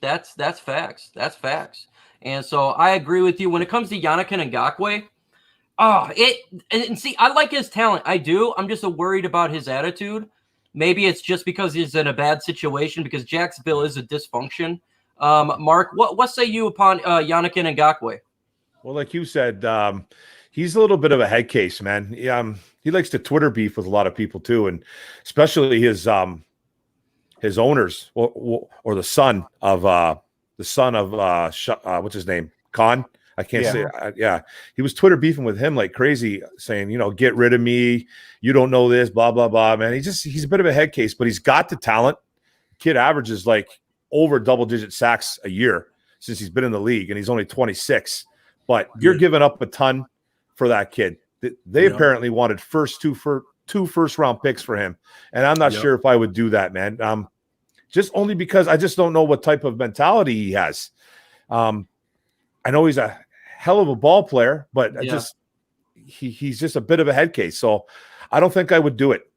That's facts. That's facts. And so I agree with you. When it comes to Yannick Ngakoue, see, I like his talent. I do. I'm just worried about his attitude. Maybe it's just because he's in a bad situation because Jacksonville is a dysfunction. Mark, what say you upon Yannick Ngakoue? Well, like you said, he's a little bit of a head case, man. He likes to Twitter beef with a lot of people too, and especially his owners or the son of what's his name, Khan. I can't say. He was Twitter beefing with him like crazy, saying, get rid of me. You don't know this, blah blah blah. Man, he's a bit of a head case, but he's got the talent. Kid averages like over double-digit sacks a year since he's been in the league, and he's only 26. But you're giving up a ton for that kid. They apparently wanted two first-round picks for him, and I'm not sure if I would do that, man. Just only because I just don't know what type of mentality he has. I know he's a hell of a ball player, but he's just a bit of a head case. So I don't think I would do it.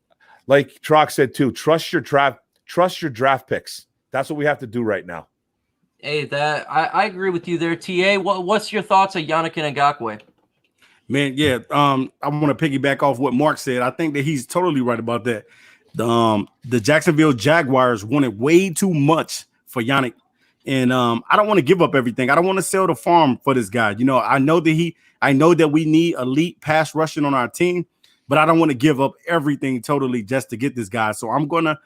Like Trox said too, trust your draft picks. That's what we have to do right now. Hey, I agree with you there, TA. What's your thoughts on Yannick Ngakoue? Man, I want to piggyback off what Mark said. I think that he's totally right about that. The Jacksonville Jaguars wanted way too much for Yannick, and I don't want to give up everything. I don't want to sell the farm for this guy. I know that we need elite pass rushing on our team, but I don't want to give up everything totally just to get this guy. So I'm gonna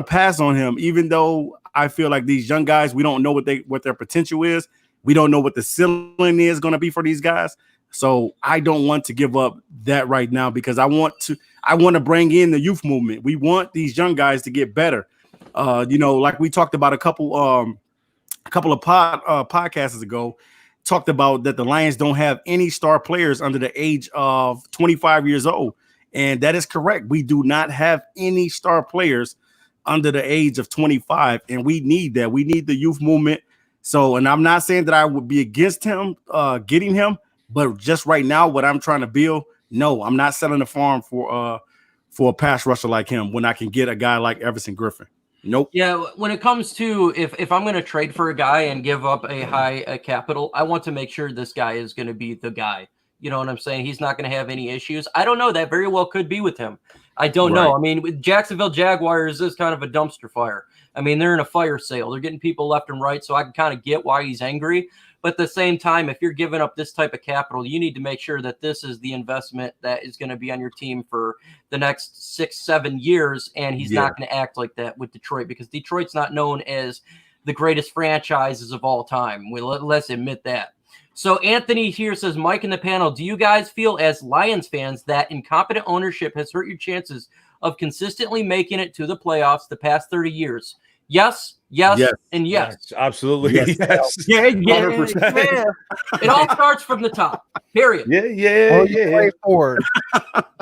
pass on him, even though I feel like these young guys, we don't know what their potential is. We don't know what the ceiling is going to be for these guys. So I don't want to give up that right now because I want to bring in the youth movement. We want these young guys to get better. Like we talked about a couple of podcasts ago, talked about that the Lions don't have any star players under the age of 25 years old. And that is correct. We do not have any star players under the age of 25, and we need that. We need the youth movement. So, and I'm not saying that I would be against him getting him, but just right now, what I'm trying to build, no, I'm not selling the farm for a pass rusher like him when I can get a guy like Everson Griffin. Nope. Yeah, when it comes to if I'm going to trade for a guy and give up a high capital, I want to make sure this guy is going to be the guy. You know what I'm saying? He's not going to have any issues. I don't know. That very well could be with him. I don't know. I mean, with Jacksonville Jaguars is kind of a dumpster fire. I mean, they're in a fire sale. They're getting people left and right, so I can kind of get why he's angry. But at the same time, if you're giving up this type of capital, you need to make sure that this is the investment that is going to be on your team for the next 6-7 years, and he's not going to act like that with Detroit because Detroit's not known as the greatest franchises of all time. Let's admit that. So Anthony here says, Mike in the panel, do you guys feel as Lions fans that incompetent ownership has hurt your chances of consistently making it to the playoffs the past 30 years? Yes, Yes, Yes. and yes. absolutely. Yes. Yes. Yeah, yeah, 100%. yeah. It all starts from the top. Period. Yeah. Play forward.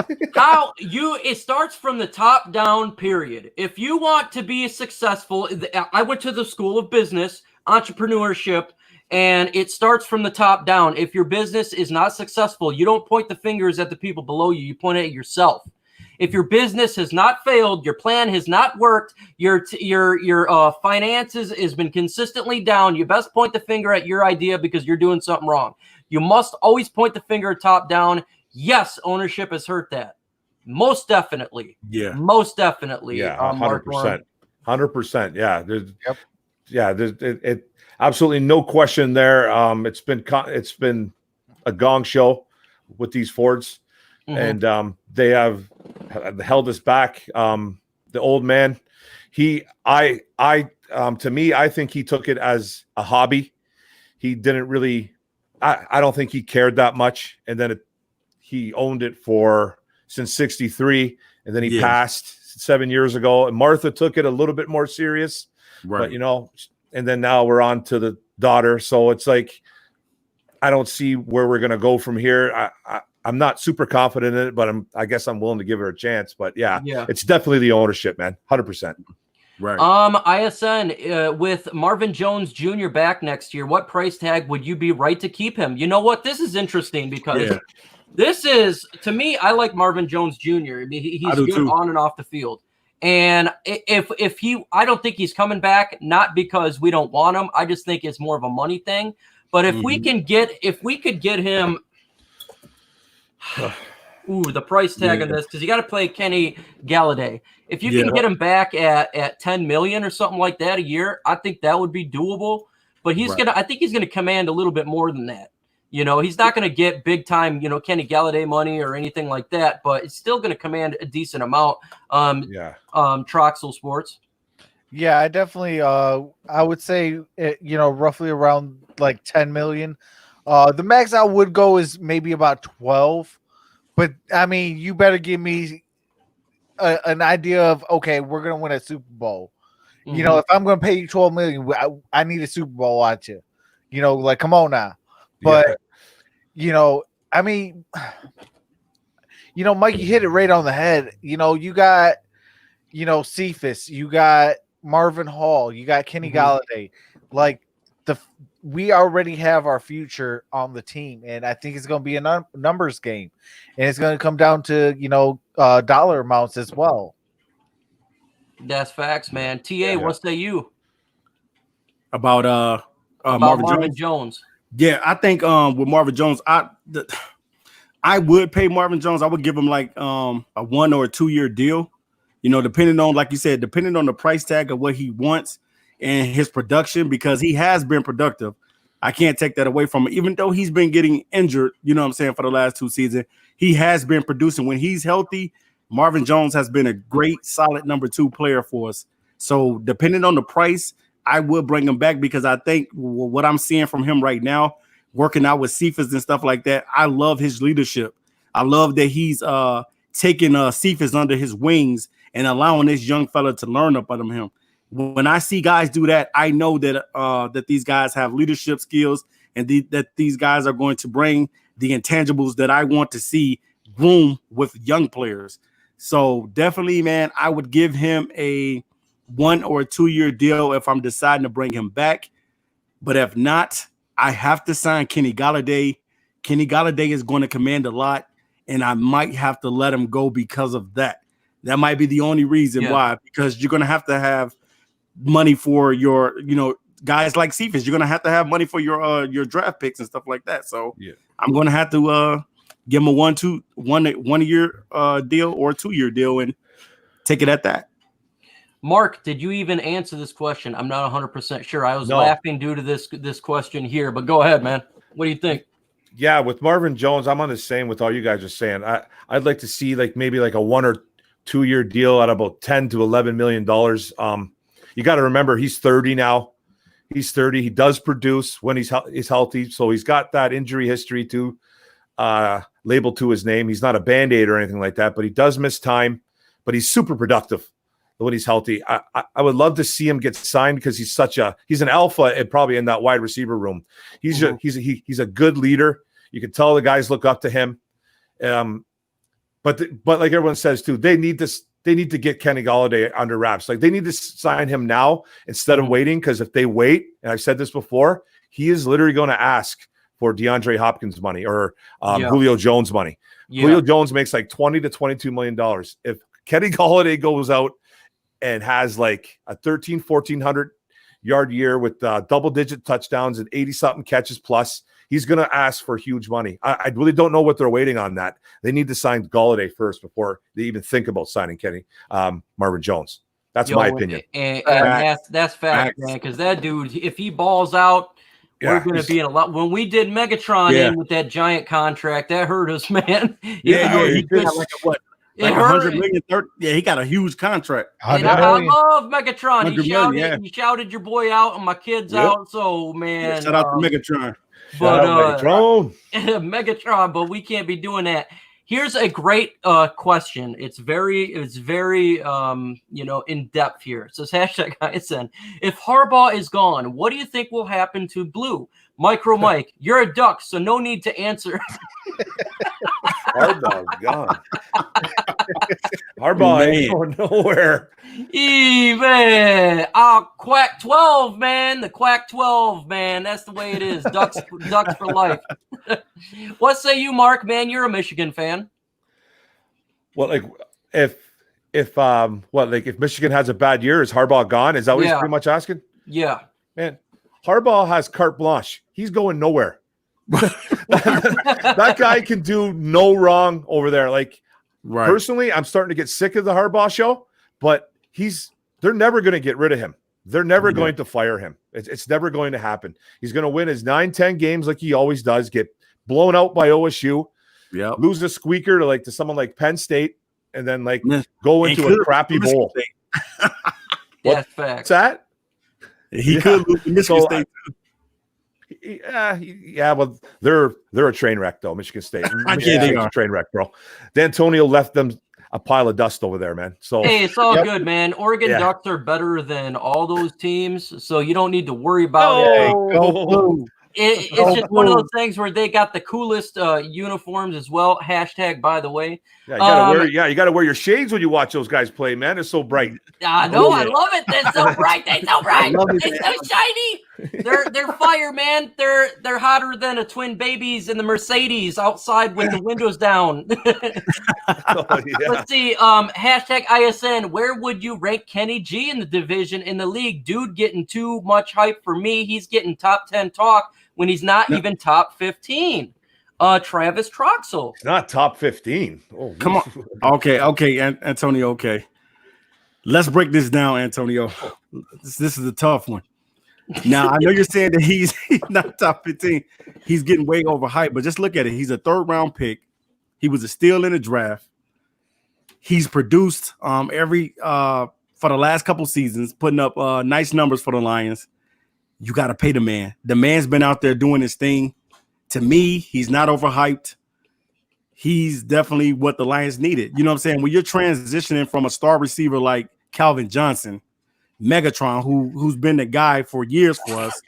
It starts from the top down, period. If you want to be successful, I went to the School of Business, Entrepreneurship, and it starts from the top down. If your business is not successful, you don't point the fingers at the people below you, you point it at yourself. If your business has not failed, your plan has not worked, your finances has been consistently down, you best point the finger at your idea because you're doing something wrong. You must always point the finger top down. Yes, ownership has hurt that. Most definitely. Yeah. Most definitely. Yeah, Mark 100%. 100%. Yeah. There's, Yep. yeah, there's it absolutely no question there. It's been a gong show with these Fords, Mhm. and they have held us back. The old man, to me, I think he took it as a hobby. He didn't really, I don't think he cared that much. And then he owned it since 63, and then he passed 7 years ago. And Martha took it a little bit more serious, Right. but and then now we're on to the daughter. So it's like, I don't see where we're going to go from here. I'm not super confident in it, but I guess I'm willing to give her a chance. But yeah, it's definitely the ownership, man. 100%. Right. ISN, with Marvin Jones Jr. back next year, what price tag would you be right to keep him? You know what? This is interesting because this is, to me, I like Marvin Jones Jr. I mean, he's good too, on and off the field. And I don't think he's coming back, not because we don't want him. I just think it's more of a money thing. But if we could get him, the price tag on this, because you got to play Kenny Galladay. If you can get him back at 10 million or something like that a year, I think that would be doable. But I think he's gonna command a little bit more than that. He's not gonna get big time, Kenny Galladay money or anything like that, but it's still gonna command a decent amount. Troxel Sports. Yeah, I definitely I would say roughly around like 10 million. The max I would go is maybe about 12. But I mean, you better give me an idea of, okay, we're gonna win a Super Bowl. If I'm gonna pay you 12 million, I need a Super Bowl out you. Like, come on now. But I mean, Mike, you hit it right on the head. You got Cephas, you got Marvin Hall, you got Kenny Galladay. Like, we already have our future on the team, and I think it's going to be a numbers game, and it's going to come down to dollar amounts as well. That's facts, man. What say you about Marvin Jones? Yeah, I think with Marvin Jones, I would pay Marvin Jones. I would give him like a 1 or 2 year deal. Depending on, like you said, depending on the price tag of what he wants and his production, because he has been productive. I can't take that away from him. Even though he's been getting injured, for the last 2 seasons, he has been producing. When he's healthy, Marvin Jones has been a great, solid number 2 player for us. So depending on the price, I would bring him back, because I think what I'm seeing from him right now, working out with Cephas and stuff like that, I love his leadership. I love that he's taking Cephas under his wings and allowing this young fella to learn up under him. When I see guys do that, I know that that these guys have leadership skills, and that these guys are going to bring the intangibles that I want to see groom with young players. So definitely, man, I would give him a 1 or 2 year deal if I'm deciding to bring him back. But if not, I have to sign Kenny Galladay. Kenny Galladay is going to command a lot, and I might have to let him go because of that. That might be the only reason why, because you're going to have money for your, guys like Cephas. You're going to have money for your draft picks and stuff like that. So I'm going to have to give him a 1 year deal or a 2 year deal and take it at that. Mark, did you even answer this question? I'm not 100% sure. I was laughing due to this question here, but go ahead, man. What do you think? Yeah, with Marvin Jones, I'm on the same with all you guys are saying. I'd like to see maybe a 1 or 2 year deal at about $10 to $11 million. You got to remember, he's 30 now. He's 30. He does produce when he's healthy. So he's got that injury history too, labeled to his name. He's not a Band-Aid or anything like that, but he does miss time, but he's super productive. when he's healthy. I would love to see him get signed because he's an alpha and probably in that wide receiver room. He's a good leader. You can tell the guys look up to him. But like everyone says too, they need to get Kenny Golladay under wraps. Like they need to sign him now instead of waiting, because if they wait, and I've said this before, he is literally going to ask for DeAndre Hopkins money or Julio Jones money. Yeah. Julio Jones makes like $20 to $22 million. If Kenny Golladay goes out and has like a 1,400 yard year with double-digit touchdowns and 80-something catches plus, he's going to ask for huge money. I really don't know what they're waiting on that. They need to sign Golladay first before they even think about signing Marvin Jones. That's my opinion. And that's fact, man, because that dude, if he balls out, we're going to be in a lot. When we did Megatron in with that giant contract, that hurt us, man. He got like what? Like 100 million, 30, he got a huge contract. And I love Megatron. He shouted your boy out and my kids out. So, man. Shout out to Megatron. But Megatron. Megatron, but we can't be doing that. Here's a great question. It's very in depth here. It says hashtag ISN. If Harbaugh is gone, what do you think will happen to Blue? MicroMike, you're a duck, so no need to answer. Harbaugh's gone. Harbaugh ain't going nowhere. Even Quack 12, man. The Quack 12, man. That's the way it is. Ducks for life. What say you, Mark? Man, you're a Michigan fan. Well, like if Michigan has a bad year, is Harbaugh gone? Is that what he's pretty much asking? Yeah, man. Harbaugh has carte blanche. He's going nowhere. that guy can do no wrong over there. Like, personally, I'm starting to get sick of the Harbaugh show, but they're never going to get rid of him. They're never going to fire him. It's never going to happen. He's going to win his 9-10 games like he always does, get blown out by OSU, lose the squeaker to someone like Penn State, and then go into a crappy bowl. That's fact. What's that? He could lose to Michigan State too. Well, they're a train wreck though. Michigan State. Michigan State's a train wreck, bro. D'Antonio left them a pile of dust over there, man. So hey, it's all good, man. Oregon Ducks are better than all those teams, so you don't need to worry about it. It's just one of those things where they got the coolest uniforms as well. Hashtag, by the way. Yeah, you gotta wear your shades when you watch those guys play, man. They're so bright. I know, I love it. They're so bright. They're so bright. They're so shiny. They're fire, man. They're hotter than a twin babies in the Mercedes outside with the windows down. Let's see. Hashtag ISN. Where would you rank Kenny G in the division in the league? Dude, getting too much hype for me. He's getting top 10 talk when he's not even top 15. Travis Troxel. It's not top 15. Oh, come on. Okay, Antonio. Okay, let's break this down, Antonio. This is a tough one. Now, I know you're saying that he's not top 15. He's getting way overhyped, but just look at it. He's a 3rd-round pick. He was a steal in the draft. He's produced for the last couple seasons, putting up nice numbers for the Lions. You got to pay the man. The man's been out there doing his thing. To me, he's not overhyped. He's definitely what the Lions needed. You know what I'm saying? When you're transitioning from a star receiver like Calvin Johnson, Megatron, who's been the guy for years for us,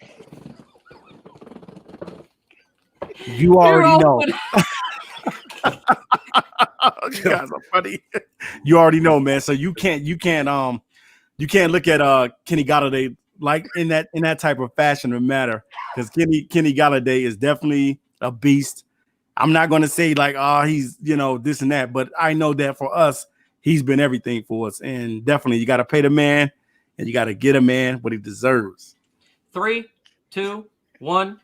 you already know. You guys are funny. You already know, man. So you can't look at Kenny Golladay like in that type of fashion or matter, because Kenny Golladay is definitely a beast. I'm not going to say he's this and that, but I know that for us, he's been everything for us, and definitely you got to pay the man, and you got to get a man what he deserves. 3, 2, 1.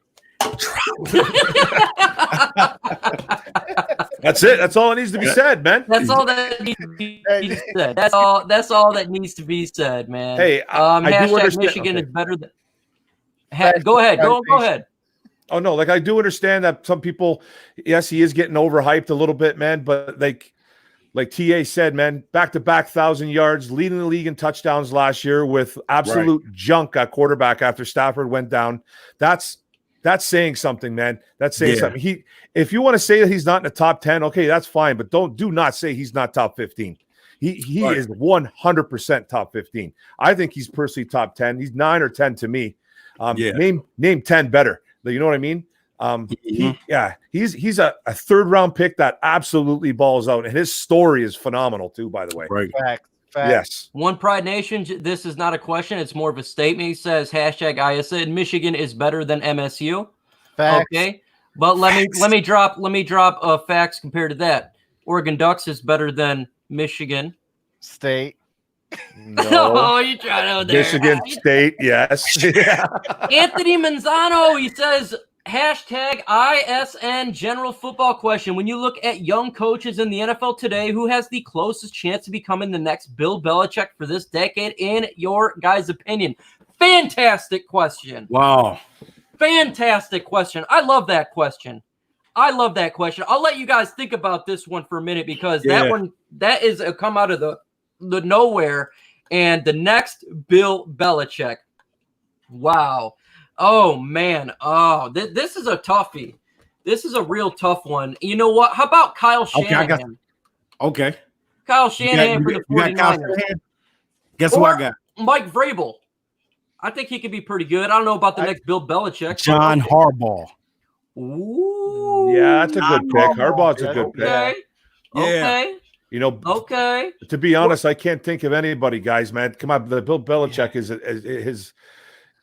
That's it. That's all that needs to be said, man. That's all that needs to be said. That's all that needs to be said, man. Hey, I do understand. Michigan is better than. Go ahead. Go ahead. Oh no, I do understand that some people, yes, he is getting overhyped a little bit, man. But like TA said, man, back-to-back 1,000 yards, leading the league in touchdowns last year with absolute junk at quarterback after Stafford went down. That's saying something, man. That's saying something. If you want to say that he's not in the top 10, okay, that's fine. But do not say he's not top 15. He is 100% top 15. I think he's personally top 10. He's 9 or 10 to me. Name 10 better. You know what I mean? He's a third round pick that absolutely balls out, and his story is phenomenal too. By the way, Right? Facts. Yes. OnePride Nation, this is not a question; it's more of a statement. He says hashtag I said Michigan is better than MSU. Facts. Okay, but let me drop facts compared to that. Oregon Ducks is better than Michigan State. No. Oh, you trying to there. Michigan State, yes. Anthony Manzano, he says hashtag ISN general football question. When you look at young coaches in the NFL today, who has the closest chance to becoming the next Bill Belichick for this decade, in your guys' opinion? Fantastic question. Wow. Fantastic question. I love that question. I'll let you guys think about this one for a minute, because that is a come out of the nowhere. And the next Bill Belichick. Wow. Oh, man. Oh, this is a toughie. This is a real tough one. You know what? How about Kyle Shanahan? Okay. Kyle Shanahan for the 49ers. Guess who I got? Mike Vrabel. I think he could be pretty good. I don't know about the next Bill Belichick. John Harbaugh. Ooh. Yeah, that's a good pick. Harbaugh's a good pick. Okay. Okay. You know, okay. To be honest, I can't think of anybody, guys, man. Come on, the Bill Belichick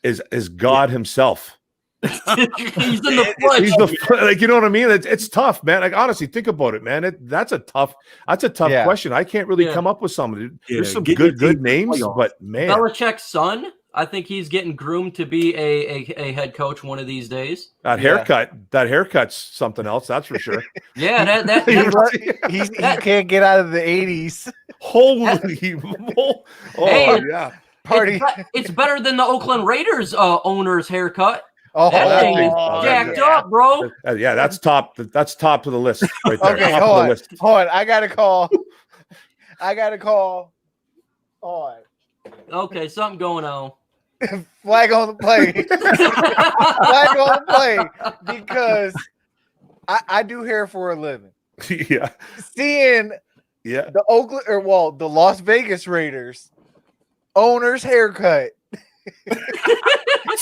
is God himself. He's in the flesh. He's like, you know what I mean? It's tough, man. Like, honestly, think about it, man. That's a tough question. I can't really come up with somebody. There's some good names, but man, Belichick's son. I think he's getting groomed to be a head coach one of these days. That haircut's something else, that's for sure. Yeah, he can't get out of the 80s. Holy yeah. Party. It's better than the Oakland Raiders owner's haircut. Oh, that thing is jacked up, bro. Yeah, that's top of the list right there. Okay, hold on. I got to call. Hold on. Okay, something going on. Flag on the play. Flag on the play, because I do hair for a living. Yeah. Seeing the Las Vegas Raiders owner's haircut.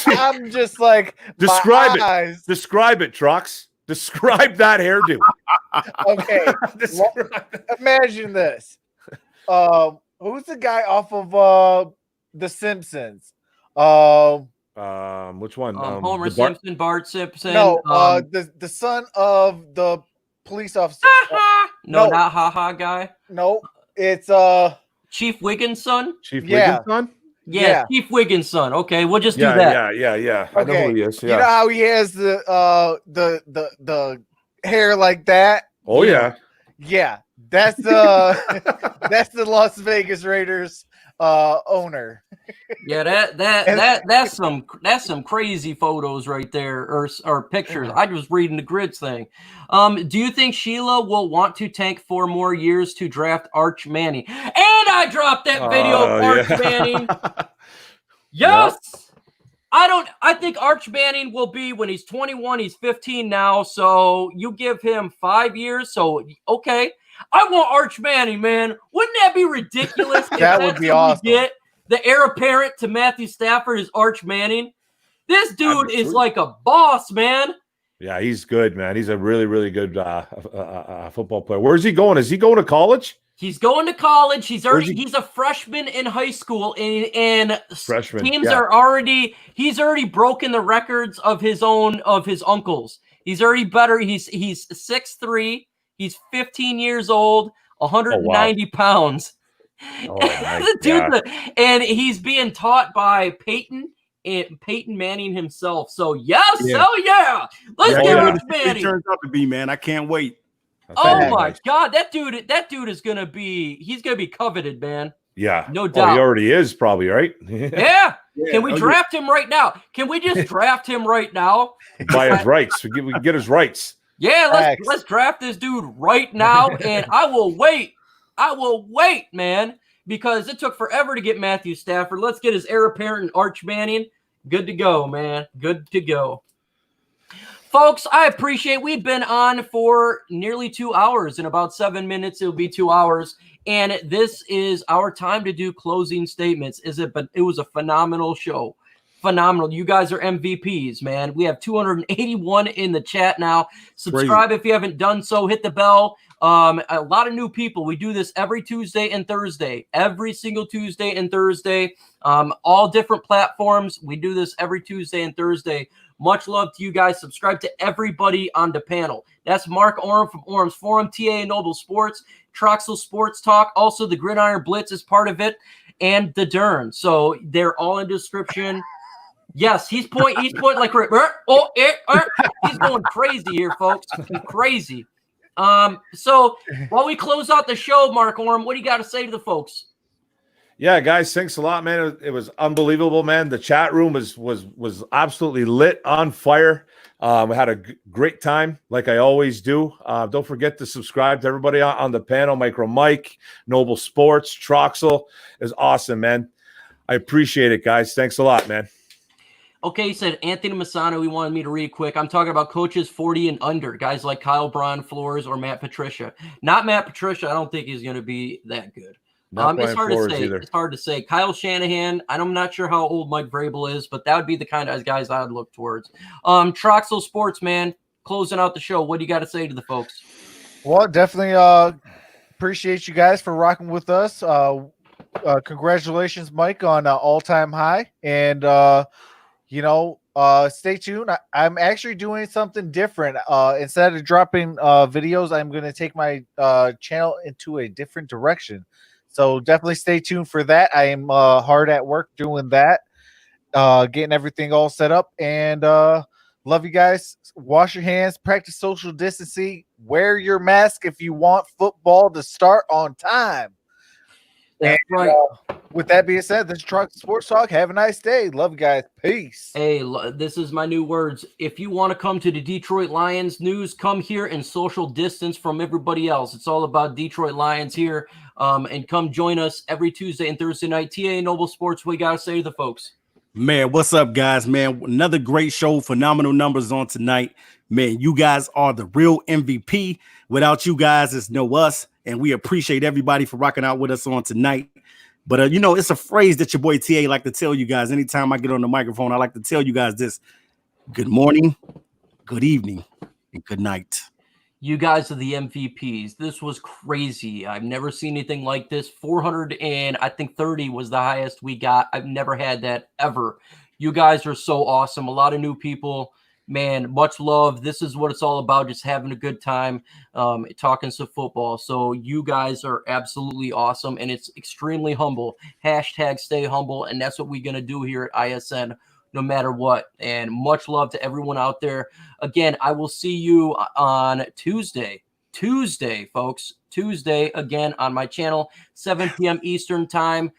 I'm just like, describe it, Trox. Describe that hairdo. Okay. Imagine this. Who's the guy off of The Simpsons? Which one? Homer Simpson, Bart Simpson. No, the son of the police officer. No, not haha guy. No, it's Chief Wiggins' son. Wiggins' son? Yeah, Chief Wiggins' son. Okay, we'll just do Yeah. that. I know who he is. Yeah. You know how he has the hair like that? Oh yeah. Yeah. That's the Las Vegas Raiders owner. Yeah, that's some crazy photos right there, or pictures. I was reading the grids thing. Do you think Sheila will want to tank 4 more years to draft Arch Manning? And I dropped that video of Arch Manning. Yes. Yep. I think Arch Manning will be, when he's 21, he's 15 now. So you give him 5 years. So okay. I want Arch Manning, man. Wouldn't that be ridiculous? That would be awesome. Get the heir apparent to Matthew Stafford is Arch Manning. This dude is like a boss, man. Yeah, he's good, man. He's a really, really good football player. Where's he going? Is he going to college? He's going to college. He's a freshman in high school, and freshman teams are already. He's already broken the records of his uncles. He's already better. He's 6'3". He's 15 years old, 190 pounds. Oh, nice. And he's being taught by Peyton Manning himself. So yes, hell yeah. Let's get Arch Manning. It turns out to be, man. I can't wait. Oh my God, that dude is gonna be coveted, man. Yeah, no doubt. He already is, probably, right? Yeah. Can we draft him right now? Can we just draft him right now? Buy his rights. We can get his rights. Yeah, let's draft this dude right now, and I will wait. Man, because it took forever to get Matthew Stafford. Let's get his heir apparent and Arch Manning. Good to go, man. Good to go. Folks, I appreciate we've been on for nearly 2 hours. In about 7 minutes, it'll be 2 hours. And this is our time to do closing statements. But it was a phenomenal show. Phenomenal. You guys are MVPs, man. We have 281 in the chat now. Subscribe if you haven't done so. Hit the bell. A lot of new people. We do this every Tuesday and Thursday. Every single Tuesday and Thursday. All different platforms. We do this every Tuesday and Thursday. Much love to you guys. Subscribe to everybody on the panel. That's Mark Orm from Orm's Forum, TA Noble Sports, Troxel Sports Talk. Also, the Gridiron Blitz is part of it, and the Dern. So they're all in the description. Yes, he's pointing like he's going crazy here, folks. Crazy. So while we close out the show, Mark Orm, what do you got to say to the folks? Yeah, guys, thanks a lot, man. It was unbelievable, man. The chat room was absolutely lit, on fire. We had a great time, like I always do. Don't forget to subscribe to everybody on the panel. MicroMike, Noble Sports, Troxel is awesome, man. I appreciate it, guys. Thanks a lot, man. Okay, he said Anthony Masano, he wanted me to read quick. I'm talking about coaches 40 and under, guys like Kyle Braun, Flores, or Matt Patricia. Not Matt Patricia. I don't think he's going to be that good. It's hard to say. It's hard to say. Kyle Shanahan, I'm not sure how old Mike Vrabel is, but that would be the kind of guys I would look towards. Troxel Sports, man, closing out the show. What do you got to say to the folks? Well, definitely appreciate you guys for rocking with us. Congratulations, Mike, on all-time high. And, stay tuned. I'm actually doing something different. Instead of dropping videos, I'm going to take my channel into a different direction. So definitely stay tuned for that. I am hard at work doing that, getting everything all set up. And love you guys. Wash your hands, practice social distancing, wear your mask if you want football to start on time. That's right. With that being said, this is Truck Sports Talk. Have a nice day. Love you guys. Peace. Hey, this is my new words. If you want to come to the Detroit Lions news, come here and social distance from everybody else. It's all about Detroit Lions here. And come join us every Tuesday and Thursday night. TA Noble Sports, what you got to say to the folks? Man, what's up, guys? Man, another great show. Phenomenal numbers on tonight. Man, you guys are the real MVP. Without you guys, it's no us. And we appreciate everybody for rocking out with us on tonight. But, it's a phrase that your boy TA like to tell you guys. Anytime I get on the microphone, I like to tell you guys this. Good morning, good evening, and good night. You guys are the MVPs. This was crazy. I've never seen anything like this. 430 was the highest we got. I've never had that ever. You guys are so awesome. A lot of new people. Man, much love. This is what it's all about, just having a good time, talking some football. So you guys are absolutely awesome, and it's extremely humble. # stay humble, and that's what we're going to do here at ISN no matter what. And much love to everyone out there. Again, I will see you on Tuesday, folks. Tuesday, again, on my channel, 7 p.m. Eastern time.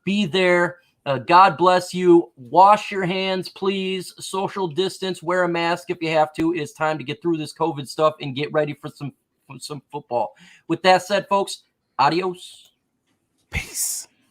Be there. God bless you. Wash your hands, please. Social distance. Wear a mask if you have to. It's time to get through this COVID stuff and get ready for some football. With that said, folks, adios. Peace.